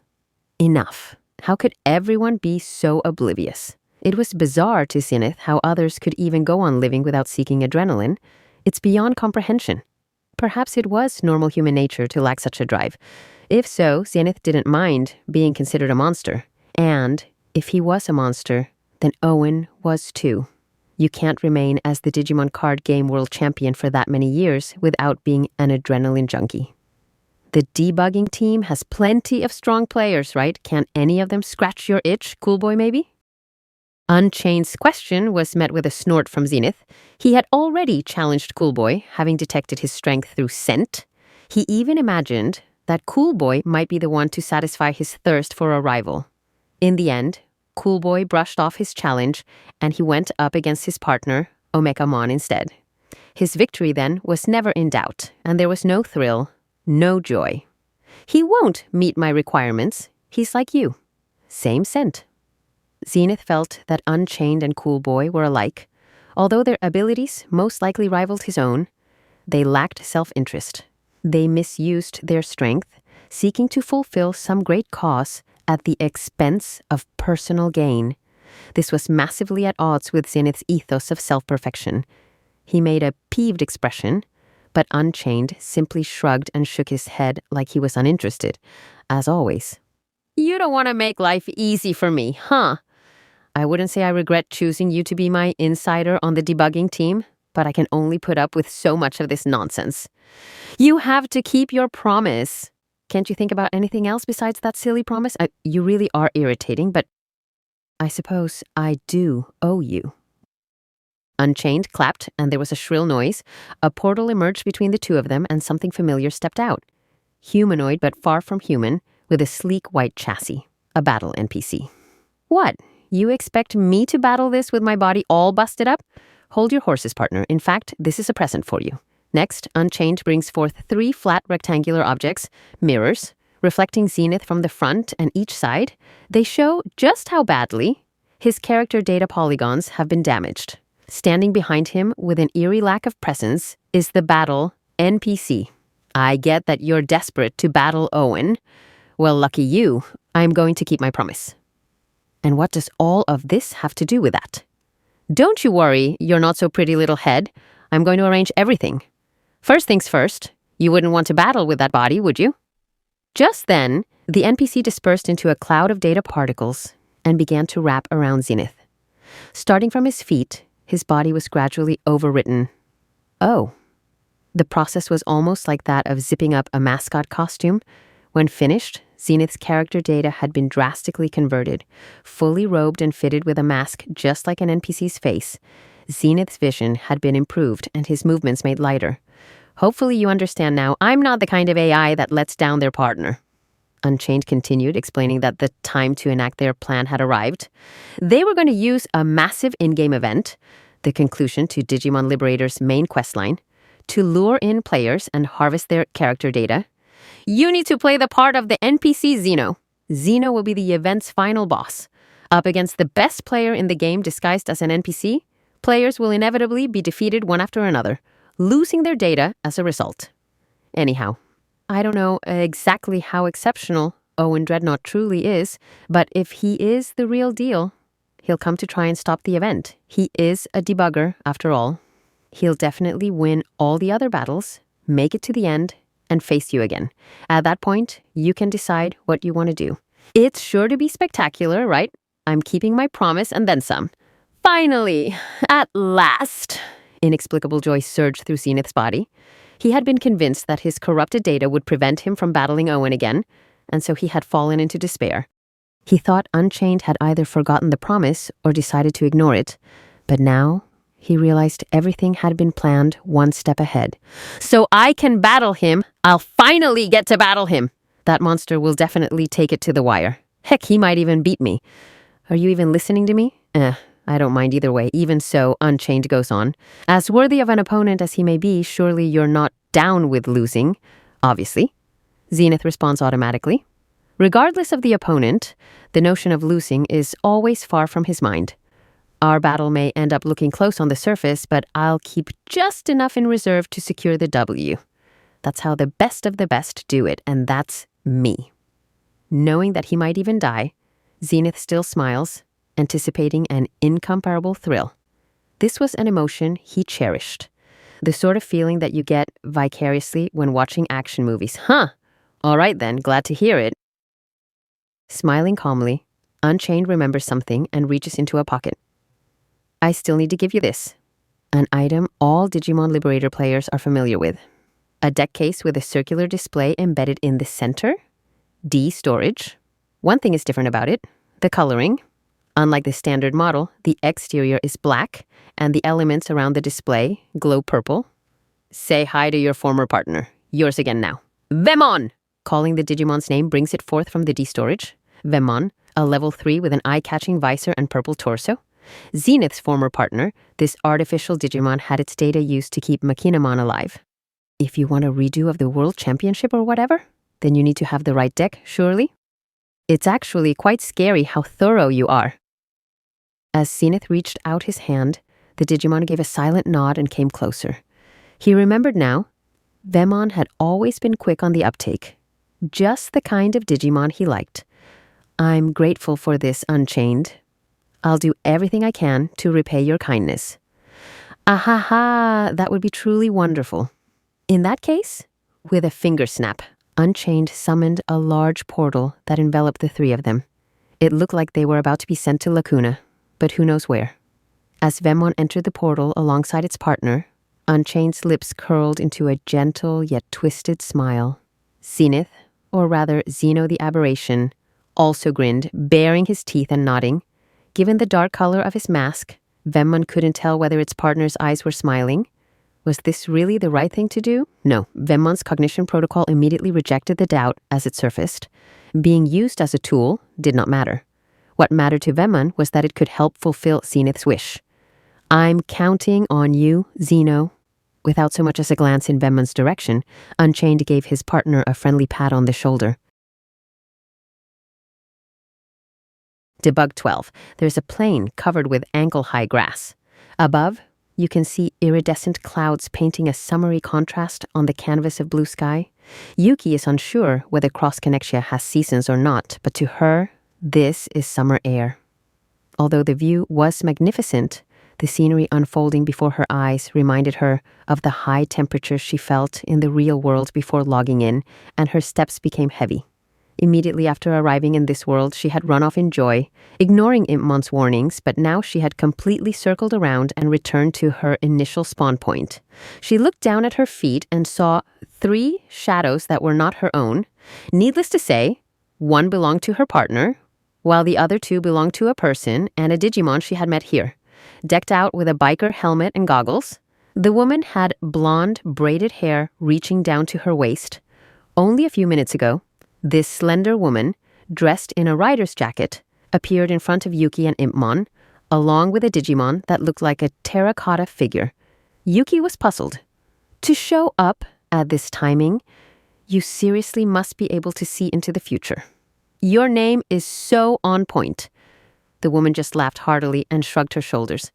Speaker 1: Enough. How could everyone be so oblivious? It was bizarre to Zenith how others could even go on living without seeking adrenaline. It's beyond comprehension. Perhaps it was normal human nature to lack such a drive. If so, Zenith didn't mind being considered a monster. And if he was a monster, then Owen was too. You can't remain as the Digimon Card Game World Champion for that many years without being an adrenaline junkie. The debugging team has plenty of strong players, right? Can't any of them scratch your itch, cool boy maybe? Unchained's question was met with a snort from Zenith. He had already challenged Cool Boy, having detected his strength through scent. He even imagined that Cool Boy might be the one to satisfy his thirst for a rival. In the end, Cool Boy brushed off his challenge, and he went up against his partner, Omekamon, instead. His victory, then, was never in doubt, and there was no thrill, no joy. He won't meet my requirements. He's like you. Same scent. Zenith felt that Unchained and Cool Boy were alike. Although their abilities most likely rivaled his own, they lacked self-interest. They misused their strength, seeking to fulfill some great cause at the expense of personal gain. This was massively at odds with Zenith's ethos of self-perfection. He made a peeved expression, but Unchained simply shrugged and shook his head like he was uninterested, as always. You don't want to make life easy for me, huh? I wouldn't say I regret choosing you to be my insider on the debugging team, but I can only put up with so much of this nonsense. You have to keep your promise. Can't you think about anything else besides that silly promise? You really are irritating, but I suppose I do owe you. Unchained clapped, and there was a shrill noise. A portal emerged between the two of them, and something familiar stepped out. Humanoid, but far from human, with a sleek white chassis. A battle NPC. What? You expect me to battle this with my body all busted up? Hold your horses, partner. In fact, this is a present for you. Next, Unchained brings forth 3 flat rectangular objects, mirrors, reflecting Zenith from the front and each side. They show just how badly his character data polygons have been damaged. Standing behind him with an eerie lack of presence is the battle NPC. I get that you're desperate to battle Owen. Well, lucky you, I'm going to keep my promise. And what does all of this have to do with that? Don't you worry, your not-so-pretty little head. I'm going to arrange everything. First things first, you wouldn't want to battle with that body, would you? Just then, the NPC dispersed into a cloud of data particles and began to wrap around Zenith. Starting from his feet, his body was gradually overwritten. Oh. The process was almost like that of zipping up a mascot costume. When finished, Zenith's character data had been drastically converted, fully robed and fitted with a mask just like an NPC's face. Zenith's vision had been improved and his movements made lighter. Hopefully you understand now, I'm not the kind of AI that lets down their partner. Unchained continued, explaining that the time to enact their plan had arrived. They were going to use a massive in-game event, the conclusion to Digimon Liberator's main questline, to lure in players and harvest their character data. You need to play the part of the NPC Xeno. Xeno will be the event's final boss. Up against the best player in the game disguised as an NPC, players will inevitably be defeated one after another, losing their data as a result. Anyhow, I don't know exactly how exceptional Owen Dreadnought truly is, but if he is the real deal, he'll come to try and stop the event. He is a debugger, after all. He'll definitely win all the other battles, make it to the end, and face you again. At that point, you can decide what you want to do. It's sure to be spectacular, right? I'm keeping my promise and then some. Finally, at last! Inexplicable joy surged through Zenith's body. He had been convinced that his corrupted data would prevent him from battling Owen again, and so he had fallen into despair. He thought Unchained had either forgotten the promise or decided to ignore it, but now he realized everything had been planned one step ahead. So I can battle him. I'll finally get to battle him. That monster will definitely take it to the wire. Heck, he might even beat me. Are you even listening to me? I don't mind either way. Even so, Unchained goes on. As worthy of an opponent as he may be, surely you're not down with losing. Obviously. Zenith responds automatically. Regardless of the opponent, the notion of losing is always far from his mind. Our battle may end up looking close on the surface, but I'll keep just enough in reserve to secure the W. That's how the best of the best do it, and that's me. Knowing that he might even die, Zenith still smiles, anticipating an incomparable thrill. This was an emotion he cherished. The sort of feeling that you get vicariously when watching action movies. Huh. All right then, glad to hear it. Smiling calmly, Unchained remembers something and reaches into a pocket. I still need to give you this. An item all Digimon Liberator players are familiar with. A deck case with a circular display embedded in the center. D storage. One thing is different about it. The coloring. Unlike the standard model, the exterior is black, and the elements around the display glow purple. Say hi to your former partner. Yours again now. Vemon! Calling the Digimon's name brings it forth from the D-storage. Vemon, a level 3 with an eye-catching visor and purple torso. Zenith's former partner, this artificial Digimon had its data used to keep Makinamon alive. If you want a redo of the World Championship or whatever, then you need to have the right deck, surely? It's actually quite scary how thorough you are. As Zenith reached out his hand, the Digimon gave a silent nod and came closer. He remembered now, Vemon had always been quick on the uptake. Just the kind of Digimon he liked. I'm grateful for this, Unchained. I'll do everything I can to repay your kindness. Ahaha, that would be truly wonderful. In that case, with a finger snap, Unchained summoned a large portal that enveloped the 3 of them. It looked like they were about to be sent to Lacuna, but who knows where. As Vemon entered the portal alongside its partner, Unchained's lips curled into a gentle yet twisted smile. Zenith, or rather Xeno the Aberration, also grinned, baring his teeth and nodding. Given the dark color of his mask, Vemon couldn't tell whether its partner's eyes were smiling. Was this really the right thing to do? No, Vemon's cognition protocol immediately rejected the doubt as it surfaced. Being used as a tool did not matter. What mattered to Vemon was that it could help fulfill Zenith's wish. I'm counting on you, Xeno. Without so much as a glance in Venmon's direction, Unchained gave his partner a friendly pat on the shoulder. Debug.12. There's a plain covered with ankle-high grass. Above, you can see iridescent clouds painting a summery contrast on the canvas of blue sky. Yuki is unsure whether Cross Connexia has seasons or not, but to her, this is summer air. Although the view was magnificent, the scenery unfolding before her eyes reminded her of the high temperatures she felt in the real world before logging in, and her steps became heavy. Immediately after arriving in this world, she had run off in joy, ignoring Impmon's warnings, but now she had completely circled around and returned to her initial spawn point. She looked down at her feet and saw 3 shadows that were not her own. Needless to say, one belonged to her partner, while the other 2 belonged to a person and a Digimon she had met here. Decked out with a biker helmet and goggles, the woman had blonde, braided hair reaching down to her waist. Only a few minutes ago, this slender woman, dressed in a rider's jacket, appeared in front of Yuki and Impmon, along with a Digimon that looked like a terracotta figure. Yuki was puzzled. To show up at this timing, you seriously must be able to see into the future. Your name is so on point. The woman just laughed heartily and shrugged her shoulders.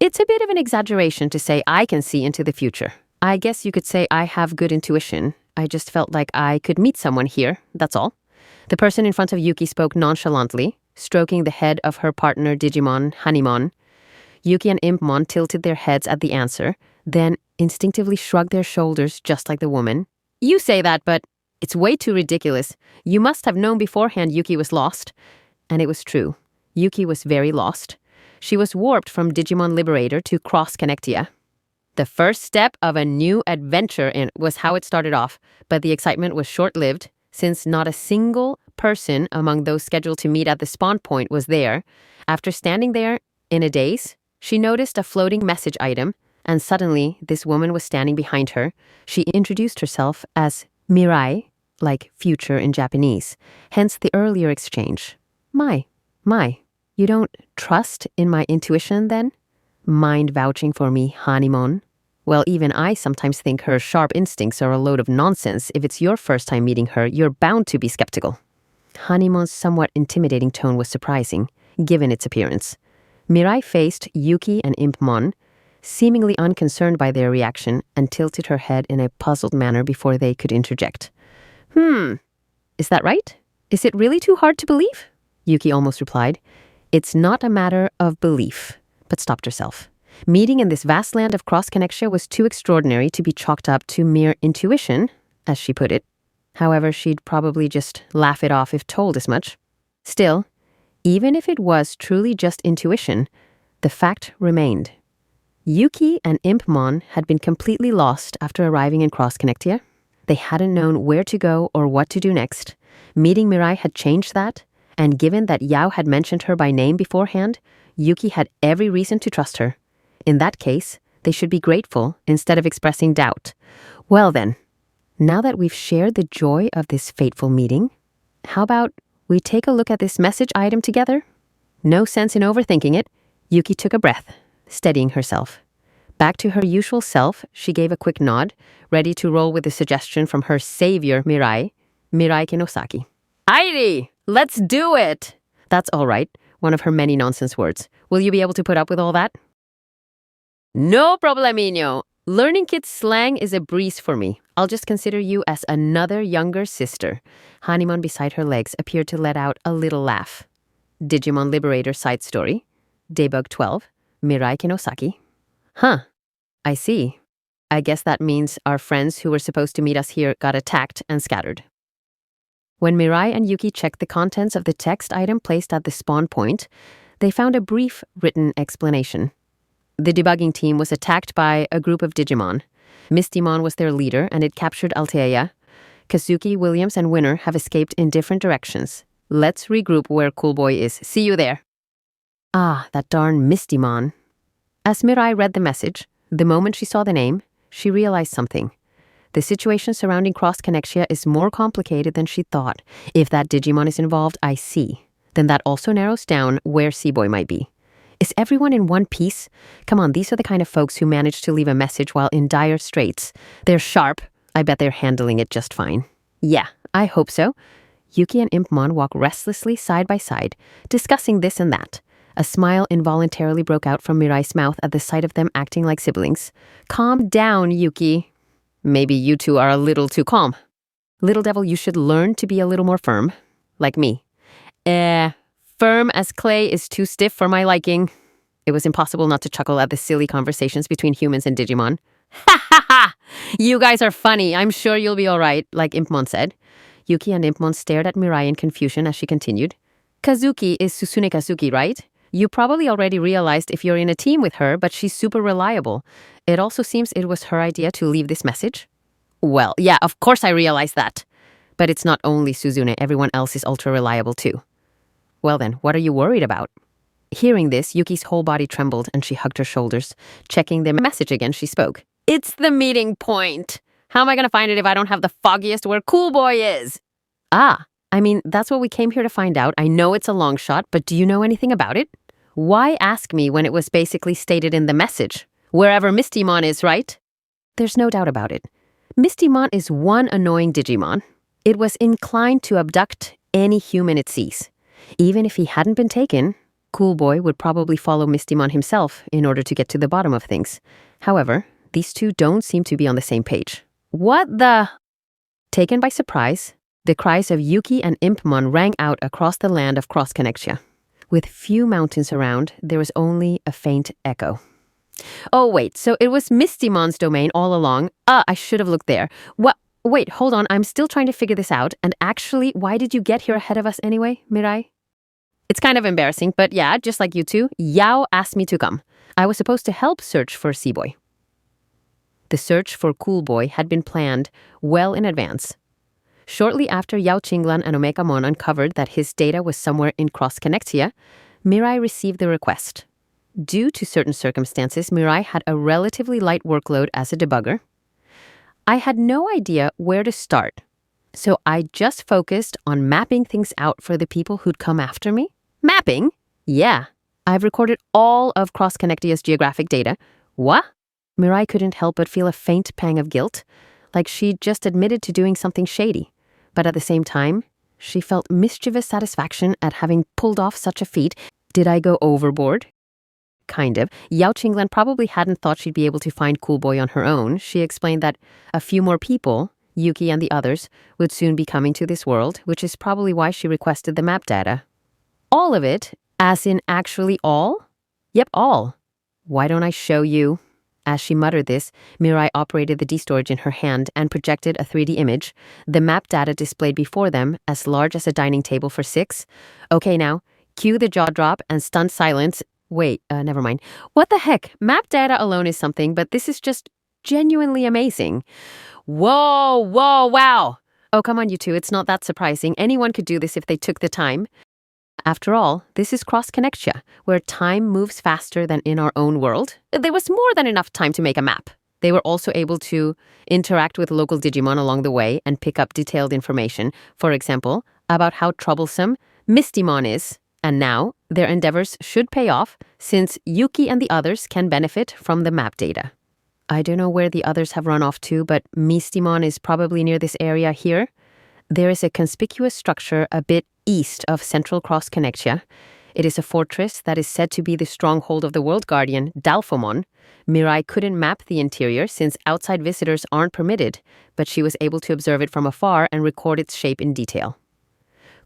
Speaker 1: It's a bit of an exaggeration to say I can see into the future. I guess you could say I have good intuition. I just felt like I could meet someone here, that's all. The person in front of Yuki spoke nonchalantly, stroking the head of her partner Digimon Hanimon. Yuki and Impmon tilted their heads at the answer, then instinctively shrugged their shoulders just like the woman. You say that, but it's way too ridiculous. You must have known beforehand Yuki was lost. And it was true. Yuki was very lost. She was warped from Digimon Liberator to Cross Connexia. The first step of a new adventure was how it started off, but the excitement was short-lived, since not a single person among those scheduled to meet at the spawn point was there. After standing there in a daze, she noticed a floating message item, and suddenly this woman was standing behind her. She introduced herself as Mirai, like future in Japanese, hence the earlier exchange. My, you don't trust in my intuition then? Mind vouching for me, Hanimon? Well, even I sometimes think her sharp instincts are a load of nonsense. If it's your first time meeting her, you're bound to be skeptical. Hanimon's somewhat intimidating tone was surprising, given its appearance. Mirai faced Yuki and Impmon, seemingly unconcerned by their reaction, and tilted her head in a puzzled manner before they could interject. Is that right? Is it really too hard to believe? Yuki almost replied. It's not a matter of belief, but stopped herself. Meeting in this vast land of Cross Connexia was too extraordinary to be chalked up to mere intuition, as she put it. However, she'd probably just laugh it off if told as much. Still, even if it was truly just intuition, the fact remained. Yuki and Impmon had been completely lost after arriving in Cross Connexia. They hadn't known where to go or what to do next. Meeting Mirai had changed that, and given that Yao had mentioned her by name beforehand, Yuki had every reason to trust her. In that case, they should be grateful instead of expressing doubt. Well then, now that we've shared the joy of this fateful meeting, how about we take a look at this message item together? No sense in overthinking it. Yuki took a breath, steadying herself. Back to her usual self, she gave a quick nod, ready to roll with the suggestion from her savior, Mirai Kinosaki. Airi! Let's do it! That's all right, one of her many nonsense words. Will you be able to put up with all that? No problemino. Learning kids slang is a breeze for me. I'll just consider you as another younger sister. Hanimon beside her legs appeared to let out a little laugh. Digimon Liberator side story. Debug.12, Mirai Kinosaki. Huh. I see. I guess that means our friends who were supposed to meet us here got attacked and scattered. When Mirai and Yuki checked the contents of the text item placed at the spawn point, they found a brief written explanation. The debugging team was attacked by a group of Digimon. Mistymon was their leader, and it captured Altea. Kazuki, Williams, and Winner have escaped in different directions. Let's regroup where Coolboy is. See you there. Ah, that darn Mistymon. As Mirai read the message, the moment she saw the name, she realized something. The situation surrounding Cross Connexia is more complicated than she thought. If that Digimon is involved, I see. Then that also narrows down where Seaboy might be. Is everyone in one piece? Come on, these are the kind of folks who manage to leave a message while in dire straits. They're sharp. I bet they're handling it just fine. Yeah, I hope so. Yuki and Impmon walk restlessly side by side, discussing this and that. A smile involuntarily broke out from Mirai's mouth at the sight of them acting like siblings. Calm down, Yuki. Maybe you two are a little too calm. Little devil, you should learn to be a little more firm. Like me. Firm as clay is too stiff for my liking. It was impossible not to chuckle at the silly conversations between humans and Digimon. Ha ha ha! You guys are funny. I'm sure you'll be all right, like Impmon said. Yuki and Impmon stared at Mirai in confusion as she continued. Kazuki is Susune Kazuki, right? You probably already realized if you're in a team with her, but she's super reliable. It also seems it was her idea to leave this message. Well, yeah, of course I realized that. But it's not only Suzune, everyone else is ultra reliable too. Well then, what are you worried about? Hearing this, Yuki's whole body trembled and she hugged her shoulders. Checking the message again, she spoke. It's the meeting point. How am I going to find it if I don't have the foggiest where Cool Boy is? Ah, I mean, that's what we came here to find out. I know it's a long shot, but do you know anything about it? Why ask me when it was basically stated in the message? Wherever Mistymon is, right? There's no doubt about it. Mistymon is one annoying Digimon. It was inclined to abduct any human it sees. Even if he hadn't been taken, Cool Boy would probably follow Mistymon himself in order to get to the bottom of things. However, these two don't seem to be on the same page. What the? Taken by surprise, the cries of Yuki and Impmon rang out across the land of Cross Connectia. With few mountains around, there was only a faint echo. Oh, wait, so it was Mistymon's domain all along. I should have looked there. What? Wait, hold on, I'm still trying to figure this out. And actually, why did you get here ahead of us anyway, Mirai? It's kind of embarrassing, but yeah, just like you two, Yao asked me to come. I was supposed to help search for Seaboy. The search for Cool Boy had been planned well in advance. Shortly after Yao Qinglan and Omegamon uncovered that his data was somewhere in Cross Connectia, Mirai received the request. Due to certain circumstances, Mirai had a relatively light workload as a debugger. I had no idea where to start, so I just focused on mapping things out for the people who'd come after me. Mapping? Yeah. I've recorded all of Cross Connectia's geographic data. What? Mirai couldn't help but feel a faint pang of guilt, like she'd just admitted to doing something shady. But at the same time, she felt mischievous satisfaction at having pulled off such a feat. Did I go overboard? Kind of. Yao Qinglan probably hadn't thought she'd be able to find Cool Boy on her own. She explained that a few more people, Yuki and the others, would soon be coming to this world, which is probably why she requested the map data. All of it? As in actually all? Yep, all. Why don't I show you? As she muttered this, Mirai operated the D-storage in her hand and projected a 3D image, the map data displayed before them, as large as a dining table for 6. Okay now, cue the jaw drop and stunned silence. Wait, never mind. What the heck? Map data alone is something, but this is just genuinely amazing. Whoa, wow. Oh, come on, you two. It's not that surprising. Anyone could do this if they took the time. After all, this is Cross Connectia, where time moves faster than in our own world. There was more than enough time to make a map. They were also able to interact with local Digimon along the way and pick up detailed information, for example, about how troublesome Mistymon is. And now, their endeavors should pay off, since Yuki and the others can benefit from the map data. I don't know where the others have run off to, but Mistymon is probably near this area here. There is a conspicuous structure a bit east of Central Cross Connectia. It is a fortress that is said to be the stronghold of the World Guardian, Dalphomon. Mirai couldn't map the interior since outside visitors aren't permitted, but she was able to observe it from afar and record its shape in detail.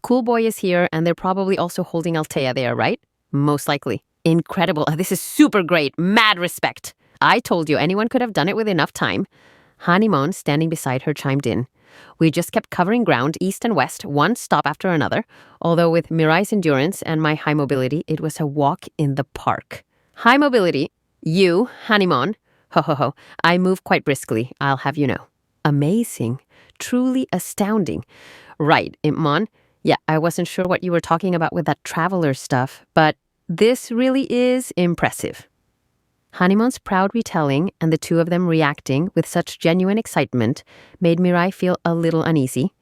Speaker 1: Cool Boy is here, and they're probably also holding Altea there, right? Most likely. Incredible. This is super great. Mad respect. I told you anyone could have done it with enough time. Hanimon, standing beside her, chimed in. We just kept covering ground east and west, one stop after another, although with Mirai's endurance and my high mobility, it was a walk in the park. High mobility? You, Hanimon? Ho ho ho. I move quite briskly, I'll have you know. Amazing. Truly astounding. Right, Impmon. Yeah, I wasn't sure what you were talking about with that traveler stuff, but this really is impressive. Hanimon's proud retelling and the two of them reacting with such genuine excitement made Mirai feel a little uneasy.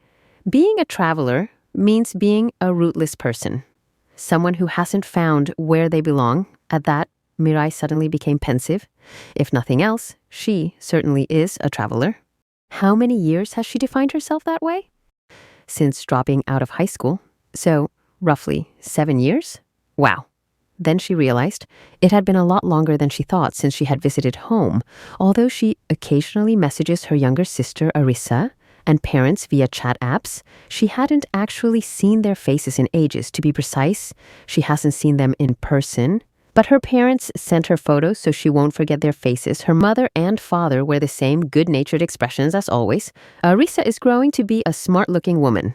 Speaker 1: Being a traveler means being a rootless person. someone who hasn't found where they belong. At that, Mirai suddenly became pensive. If nothing else, she certainly is a traveler. How many years has she defined herself that way? Since dropping out of high school. So, roughly 7 years? Wow. Then she realized it had been a lot longer than she thought since she had visited home. Although she occasionally messages her younger sister Arisa and parents via chat apps, she hadn't actually seen their faces in ages. To be precise, she hasn't seen them in person. But her parents sent her photos so she won't forget their faces. Her mother and father wear the same good-natured expressions as always. Arisa is growing to be a smart-looking woman.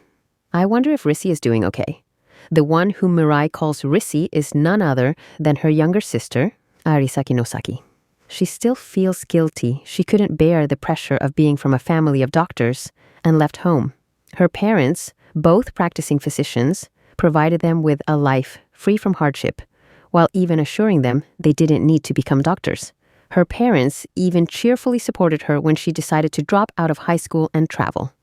Speaker 1: I wonder if Rissy is doing okay. The one whom Mirai calls Rissy is none other than her younger sister, Arisaki no Saki. She still feels guilty. She couldn't bear the pressure of being from a family of doctors and left home. Her parents, both practicing physicians, provided them with a life free from hardship, while even assuring them they didn't need to become doctors. Her parents even cheerfully supported her when she decided to drop out of high school and travel.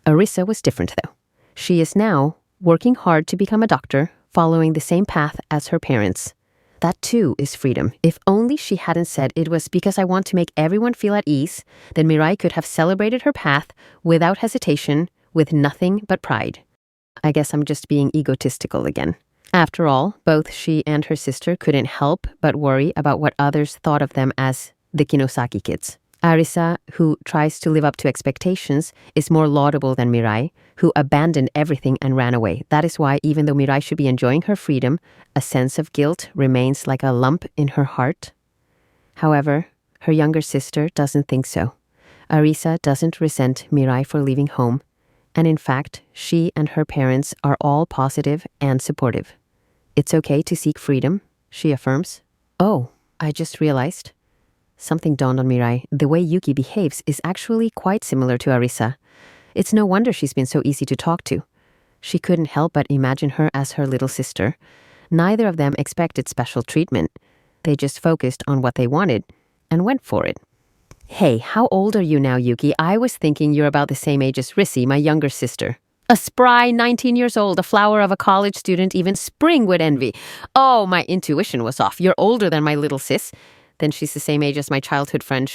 Speaker 1: Arisa was different, though. She is now working hard to become a doctor, following the same path as her parents. That too is freedom. If only she hadn't said it was because I want to make everyone feel at ease, then Mirai could have celebrated her path without hesitation, with nothing but pride. I guess I'm just being egotistical again. After all, both she and her sister couldn't help but worry about what others thought of them as the Kinosaki kids. Arisa, who tries to live up to expectations, is more laudable than Mirai, who abandoned everything and ran away. That is why, even though Mirai should be enjoying her freedom, a sense of guilt remains like a lump in her heart. However, her younger sister doesn't think so. Arisa doesn't resent Mirai for leaving home, and in fact, she and her parents are all positive and supportive. It's okay to seek freedom, she affirms. Oh, I just realized. Something dawned on Mirai. The way Yuki behaves is actually quite similar to Arisa. It's no wonder she's been so easy to talk to. She couldn't help but imagine her as her little sister. Neither of them expected special treatment. They just focused on what they wanted and went for it. Hey, how old are you now, Yuki? I was thinking you're about the same age as Rissy, my younger sister. A spry 19 years old, a flower of a college student even spring would envy. Oh, my intuition was off. You're older than my little sis. Then she's the same age as my childhood friend,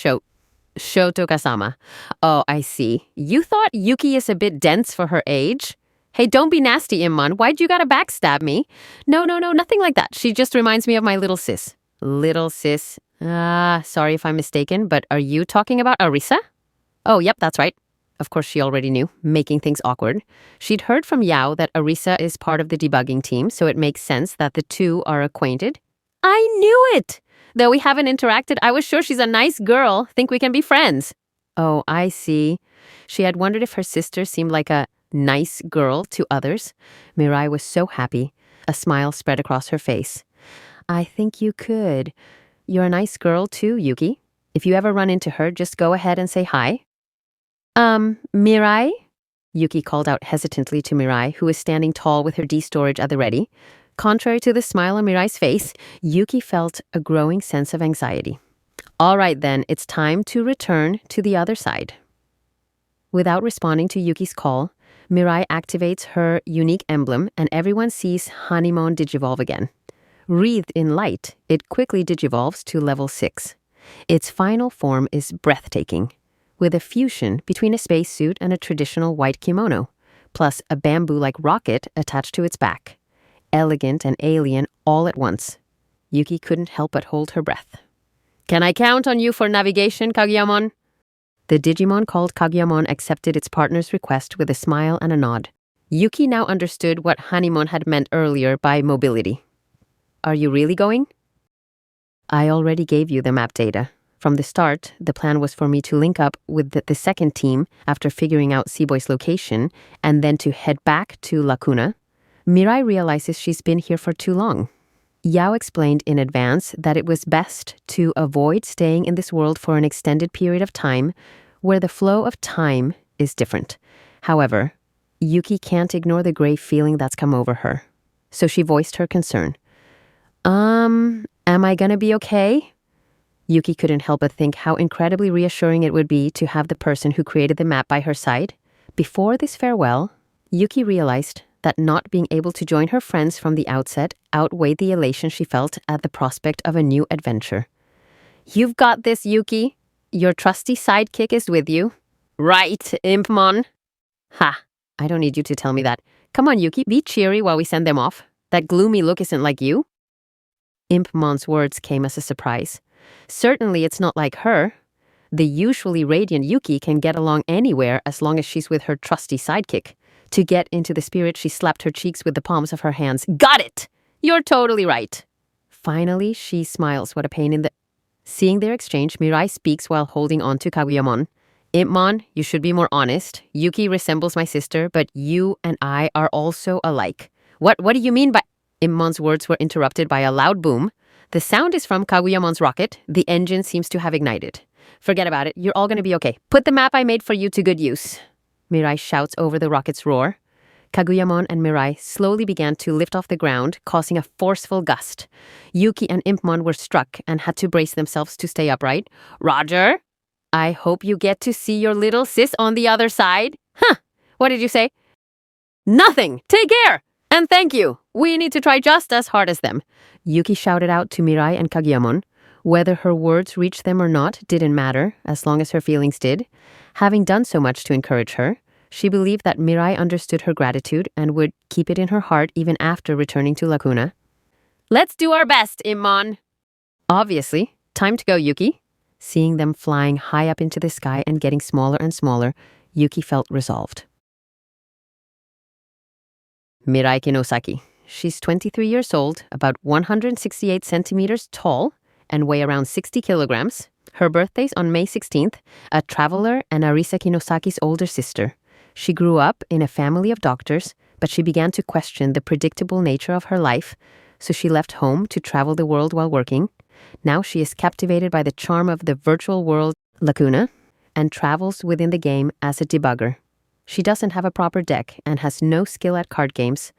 Speaker 1: Shotoka-sama. Oh, I see. You thought Yuki is a bit dense for her age? Hey, don't be nasty, Immon. Why'd you gotta backstab me? No, nothing like that. She just reminds me of my little sis. Little sis? Sorry if I'm mistaken, but are you talking about Arisa? Oh, yep, that's right. Of course, she already knew, making things awkward. She'd heard from Yao that Arisa is part of the debugging team, so it makes sense that the two are acquainted. I knew it! Though we haven't interacted, I was sure she's a nice girl. Think we can be friends. Oh, I see. She had wondered if her sister seemed like a nice girl to others. Mirai was so happy. A smile spread across her face. I think you could. You're a nice girl too, Yuki. If you ever run into her, just go ahead and say hi. Mirai? Yuki called out hesitantly to Mirai, who was standing tall with her D-storage at the ready. Contrary to the smile on Mirai's face, Yuki felt a growing sense of anxiety. All right then, it's time to return to the other side. Without responding to Yuki's call, Mirai activates her unique emblem and everyone sees Hanimon digivolve again. Wreathed in light, it quickly digivolves to level 6. Its final form is breathtaking, with a fusion between a spacesuit and a traditional white kimono, plus a bamboo-like rocket attached to its back. Elegant and alien all at once. Yuki couldn't help but hold her breath. Can I count on you for navigation, Kageyamon? The Digimon called Kageyamon accepted its partner's request with a smile and a nod. Yuki now understood what Hanimon had meant earlier by mobility. Are you really going? I already gave you the map data. From the start, the plan was for me to link up with the second team after figuring out Seaboy's location, and then to head back to Lacuna. Mirai realizes she's been here for too long. Yao explained in advance that it was best to avoid staying in this world for an extended period of time, where the flow of time is different. However, Yuki can't ignore the grave feeling that's come over her. So she voiced her concern. Am I gonna be okay? Yuki couldn't help but think how incredibly reassuring it would be to have the person who created the map by her side. Before this farewell, Yuki realized that not being able to join her friends from the outset outweighed the elation she felt at the prospect of a new adventure. "You've got this, Yuki. Your trusty sidekick is with you." "Right, Impmon." "Ha, I don't need you to tell me that. Come on, Yuki, be cheery while we send them off. That gloomy look isn't like you." Impmon's words came as a surprise. Certainly it's not like her. The usually radiant Yuki can get along anywhere as long as she's with her trusty sidekick. To get into the spirit, she slapped her cheeks with the palms of her hands. "Got it! You're totally right." Finally, she smiles. What a pain in the... Seeing their exchange, Mirai speaks while holding on to Kaguyamon. "Impmon, you should be more honest. Yuki resembles my sister, but you and I are also alike." What do you mean by... Impmon's words were interrupted by a loud boom. The sound is from Kaguyamon's rocket. The engine seems to have ignited. "Forget about it. You're all going to be okay. Put the map I made for you to good use." Mirai shouts over the rocket's roar. Kaguyamon and Mirai slowly began to lift off the ground, causing a forceful gust. Yuki and Impmon were struck and had to brace themselves to stay upright. "Roger, I hope you get to see your little sis on the other side." "Huh, what did you say?" "Nothing! Take care! And thank you! We need to try just as hard as them," Yuki shouted out to Mirai and Kaguyamon. Whether her words reached them or not didn't matter, as long as her feelings did. Having done so much to encourage her, she believed that Mirai understood her gratitude and would keep it in her heart even after returning to Lacuna. "Let's do our best, Impmon." "Obviously. Time to go, Yuki." Seeing them flying high up into the sky and getting smaller and smaller, Yuki felt resolved. Mirai Kinosaki. She's 23 years old, about 168 centimeters tall, and weigh around 60 kilograms. Her birthday's on May 16th, a traveler and Arisa Kinosaki's older sister. She grew up in a family of doctors, but she began to question the predictable nature of her life, so she left home to travel the world while working. Now she is captivated by the charm of the virtual world Lacuna and travels within the game as a debugger. She doesn't have a proper deck and has no skill at card games,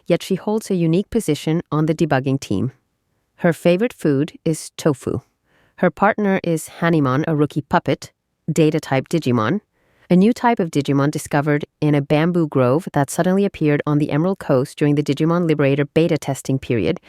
Speaker 1: yet she holds a unique position on the debugging team. Her favorite food is tofu. Her partner is Hanimon, a rookie puppet, data-type Digimon, a new type of Digimon discovered in a bamboo grove that suddenly appeared on the Emerald Coast during the Digimon Liberator beta testing period.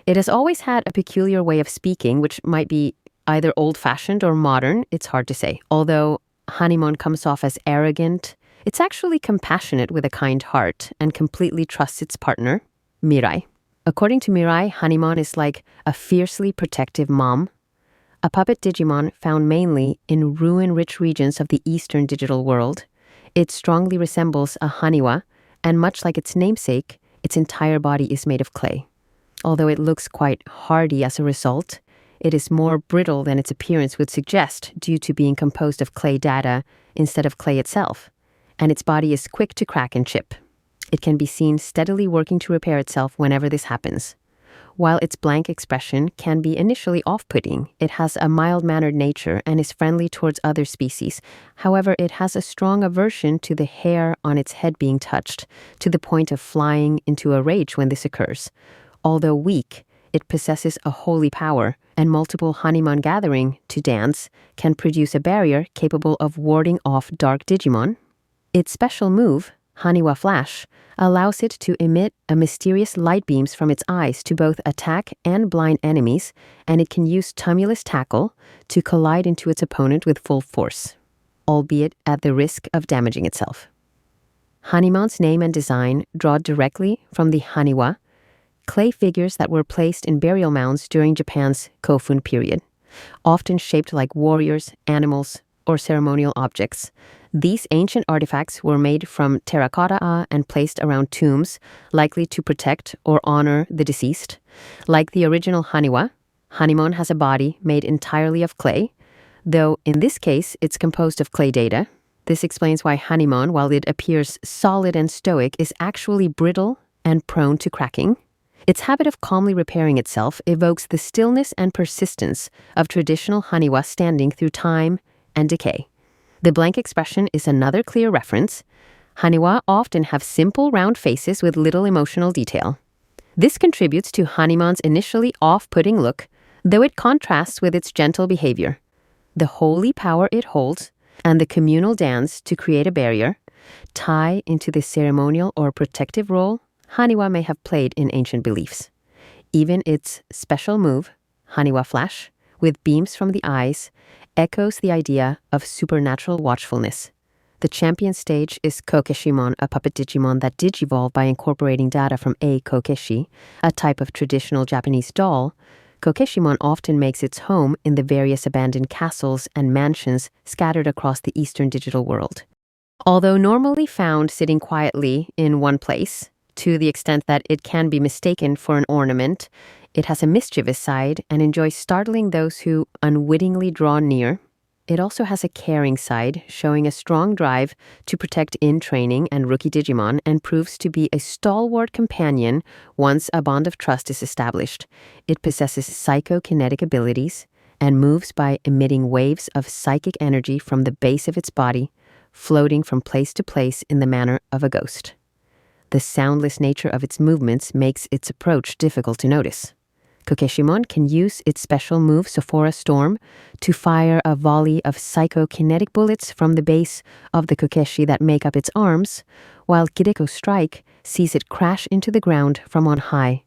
Speaker 1: It has always had a peculiar way of speaking, which might be either old-fashioned or modern, it's hard to say. Although Hanimon comes off as arrogant, it's actually compassionate with a kind heart and completely trusts its partner, Mirai. According to Mirai, Hanimon is like a fiercely protective mom. A puppet Digimon found mainly in ruin-rich regions of the eastern digital world. It strongly resembles a Haniwa, and much like its namesake, its entire body is made of clay. Although it looks quite hardy as a result, it is more brittle than its appearance would suggest due to being composed of clay data instead of clay itself, and its body is quick to crack and chip. It can be seen steadily working to repair itself whenever this happens. While its blank expression can be initially off-putting, it has a mild-mannered nature and is friendly towards other species. However, it has a strong aversion to the hair on its head being touched, to the point of flying into a rage when this occurs. Although weak, it possesses a holy power, and multiple Hanimon gathering to dance can produce a barrier capable of warding off dark Digimon. Its special move, Haniwa Flash, allows it to emit a mysterious light beams from its eyes to both attack and blind enemies, and it can use Tumulus Tackle to collide into its opponent with full force, albeit at the risk of damaging itself. Hanimon's name and design draw directly from the Haniwa, clay figures that were placed in burial mounds during Japan's Kofun period, often shaped like warriors, animals, or ceremonial objects. These ancient artifacts were made from terracotta and placed around tombs, likely to protect or honor the deceased. Like the original Haniwa, Hanimon has a body made entirely of clay, though in this case it's composed of clay data. This explains why Hanimon, while it appears solid and stoic, is actually brittle and prone to cracking. Its habit of calmly repairing itself evokes the stillness and persistence of traditional Haniwa standing through time and decay. The blank expression is another clear reference. Haniwa often have simple round faces with little emotional detail. This contributes to Hanimon's initially off-putting look, though it contrasts with its gentle behavior. The holy power it holds and the communal dance to create a barrier tie into the ceremonial or protective role Haniwa may have played in ancient beliefs. Even its special move, Haniwa Flash, with beams from the eyes, echoes the idea of supernatural watchfulness. The champion stage is Kokeshimon, a puppet Digimon that digivolved by incorporating data from a Kokeshi, a type of traditional Japanese doll. Kokeshimon often makes its home in the various abandoned castles and mansions scattered across the Eastern digital world. Although normally found sitting quietly in one place, to the extent that it can be mistaken for an ornament, it has a mischievous side and enjoys startling those who unwittingly draw near. It also has a caring side, showing a strong drive to protect in training and rookie Digimon, and proves to be a stalwart companion once a bond of trust is established. It possesses psychokinetic abilities and moves by emitting waves of psychic energy from the base of its body, floating from place to place in the manner of a ghost. The soundless nature of its movements makes its approach difficult to notice. Kokeshimon can use its special move Sophora Storm to fire a volley of psychokinetic bullets from the base of the Kokeshi that make up its arms, while Kideko Strike sees it crash into the ground from on high,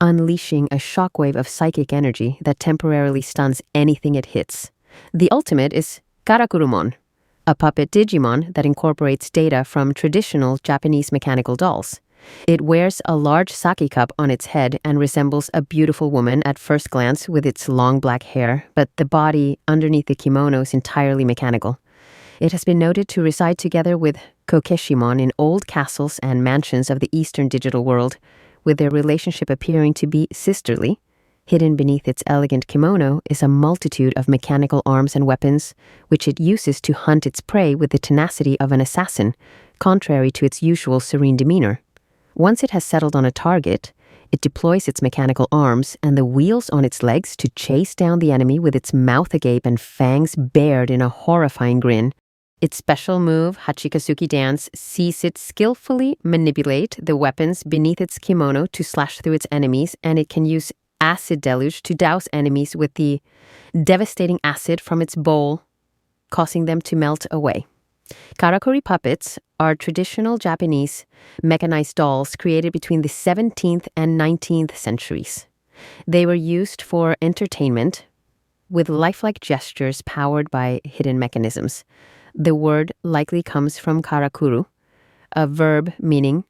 Speaker 1: unleashing a shockwave of psychic energy that temporarily stuns anything it hits. The ultimate is Karakurumon, a puppet Digimon that incorporates data from traditional Japanese mechanical dolls. It wears a large sake cup on its head and resembles a beautiful woman at first glance with its long black hair, but the body underneath the kimono is entirely mechanical. It has been noted to reside together with Kokeshimon in old castles and mansions of the Eastern digital world, with their relationship appearing to be sisterly. Hidden beneath its elegant kimono is a multitude of mechanical arms and weapons, which it uses to hunt its prey with the tenacity of an assassin, contrary to its usual serene demeanor. Once it has settled on a target, it deploys its mechanical arms and the wheels on its legs to chase down the enemy with its mouth agape and fangs bared in a horrifying grin. Its special move, Hachikasuki Dance, sees it skillfully manipulate the weapons beneath its kimono to slash through its enemies, and it can use acid deluge to douse enemies with the devastating acid from its bowl, causing them to melt away. Karakuri puppets are traditional Japanese mechanized dolls created between the 17th and 19th centuries. They were used for entertainment with lifelike gestures powered by hidden mechanisms. The word likely comes from karakuru, a verb meaning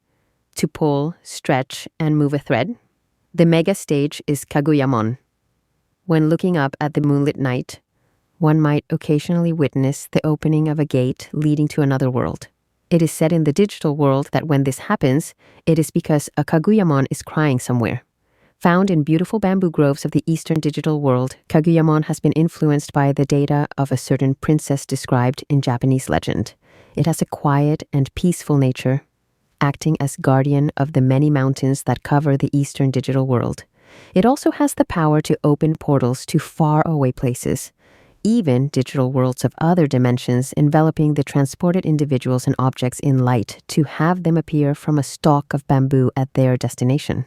Speaker 1: to pull, stretch, and move a thread. The mega stage is Kaguyamon. When looking up at the moonlit night, one might occasionally witness the opening of a gate leading to another world. It is said in the digital world that when this happens, it is because a Kaguyamon is crying somewhere. Found in beautiful bamboo groves of the Eastern digital world, Kaguyamon has been influenced by the data of a certain princess described in Japanese legend. It has a quiet and peaceful nature, acting as guardian of the many mountains that cover the Eastern digital world. It also has the power to open portals to faraway places, even digital worlds of other dimensions, enveloping the transported individuals and objects in light to have them appear from a stalk of bamboo at their destination.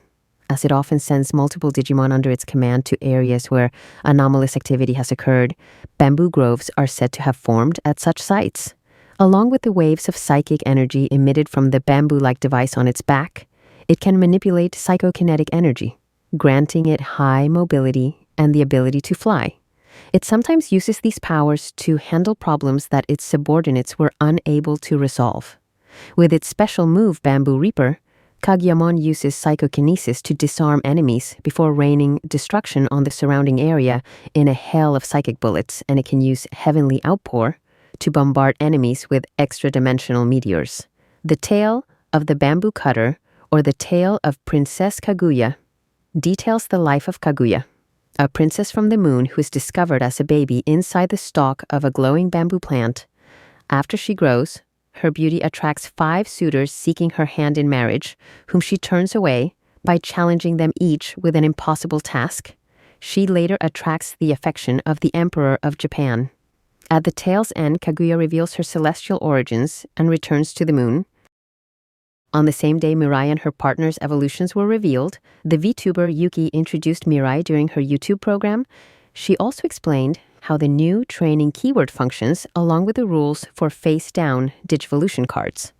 Speaker 1: As it often sends multiple Digimon under its command to areas where anomalous activity has occurred, bamboo groves are said to have formed at such sites. Along with the waves of psychic energy emitted from the bamboo-like device on its back, it can manipulate psychokinetic energy, granting it high mobility and the ability to fly. It sometimes uses these powers to handle problems that its subordinates were unable to resolve. With its special move, Bamboo Reaper, Kaguyamon uses psychokinesis to disarm enemies before raining destruction on the surrounding area in a hail of psychic bullets, and it can use Heavenly Outpour to bombard enemies with extra-dimensional meteors. The tale of the Bamboo Cutter, or the tale of Princess Kaguya, details the life of Kaguya, a princess from the moon who is discovered as a baby inside the stalk of a glowing bamboo plant. After she grows, her beauty attracts 5 suitors seeking her hand in marriage, whom she turns away by challenging them each with an impossible task. She later attracts the affection of the Emperor of Japan. At the tale's end, Kaguya reveals her celestial origins and returns to the moon. On the same day Mirai and her partner's evolutions were revealed, the VTuber Yuki introduced Mirai during her YouTube program. She also explained how the new training keyword functions along with the rules for face-down Digivolution cards.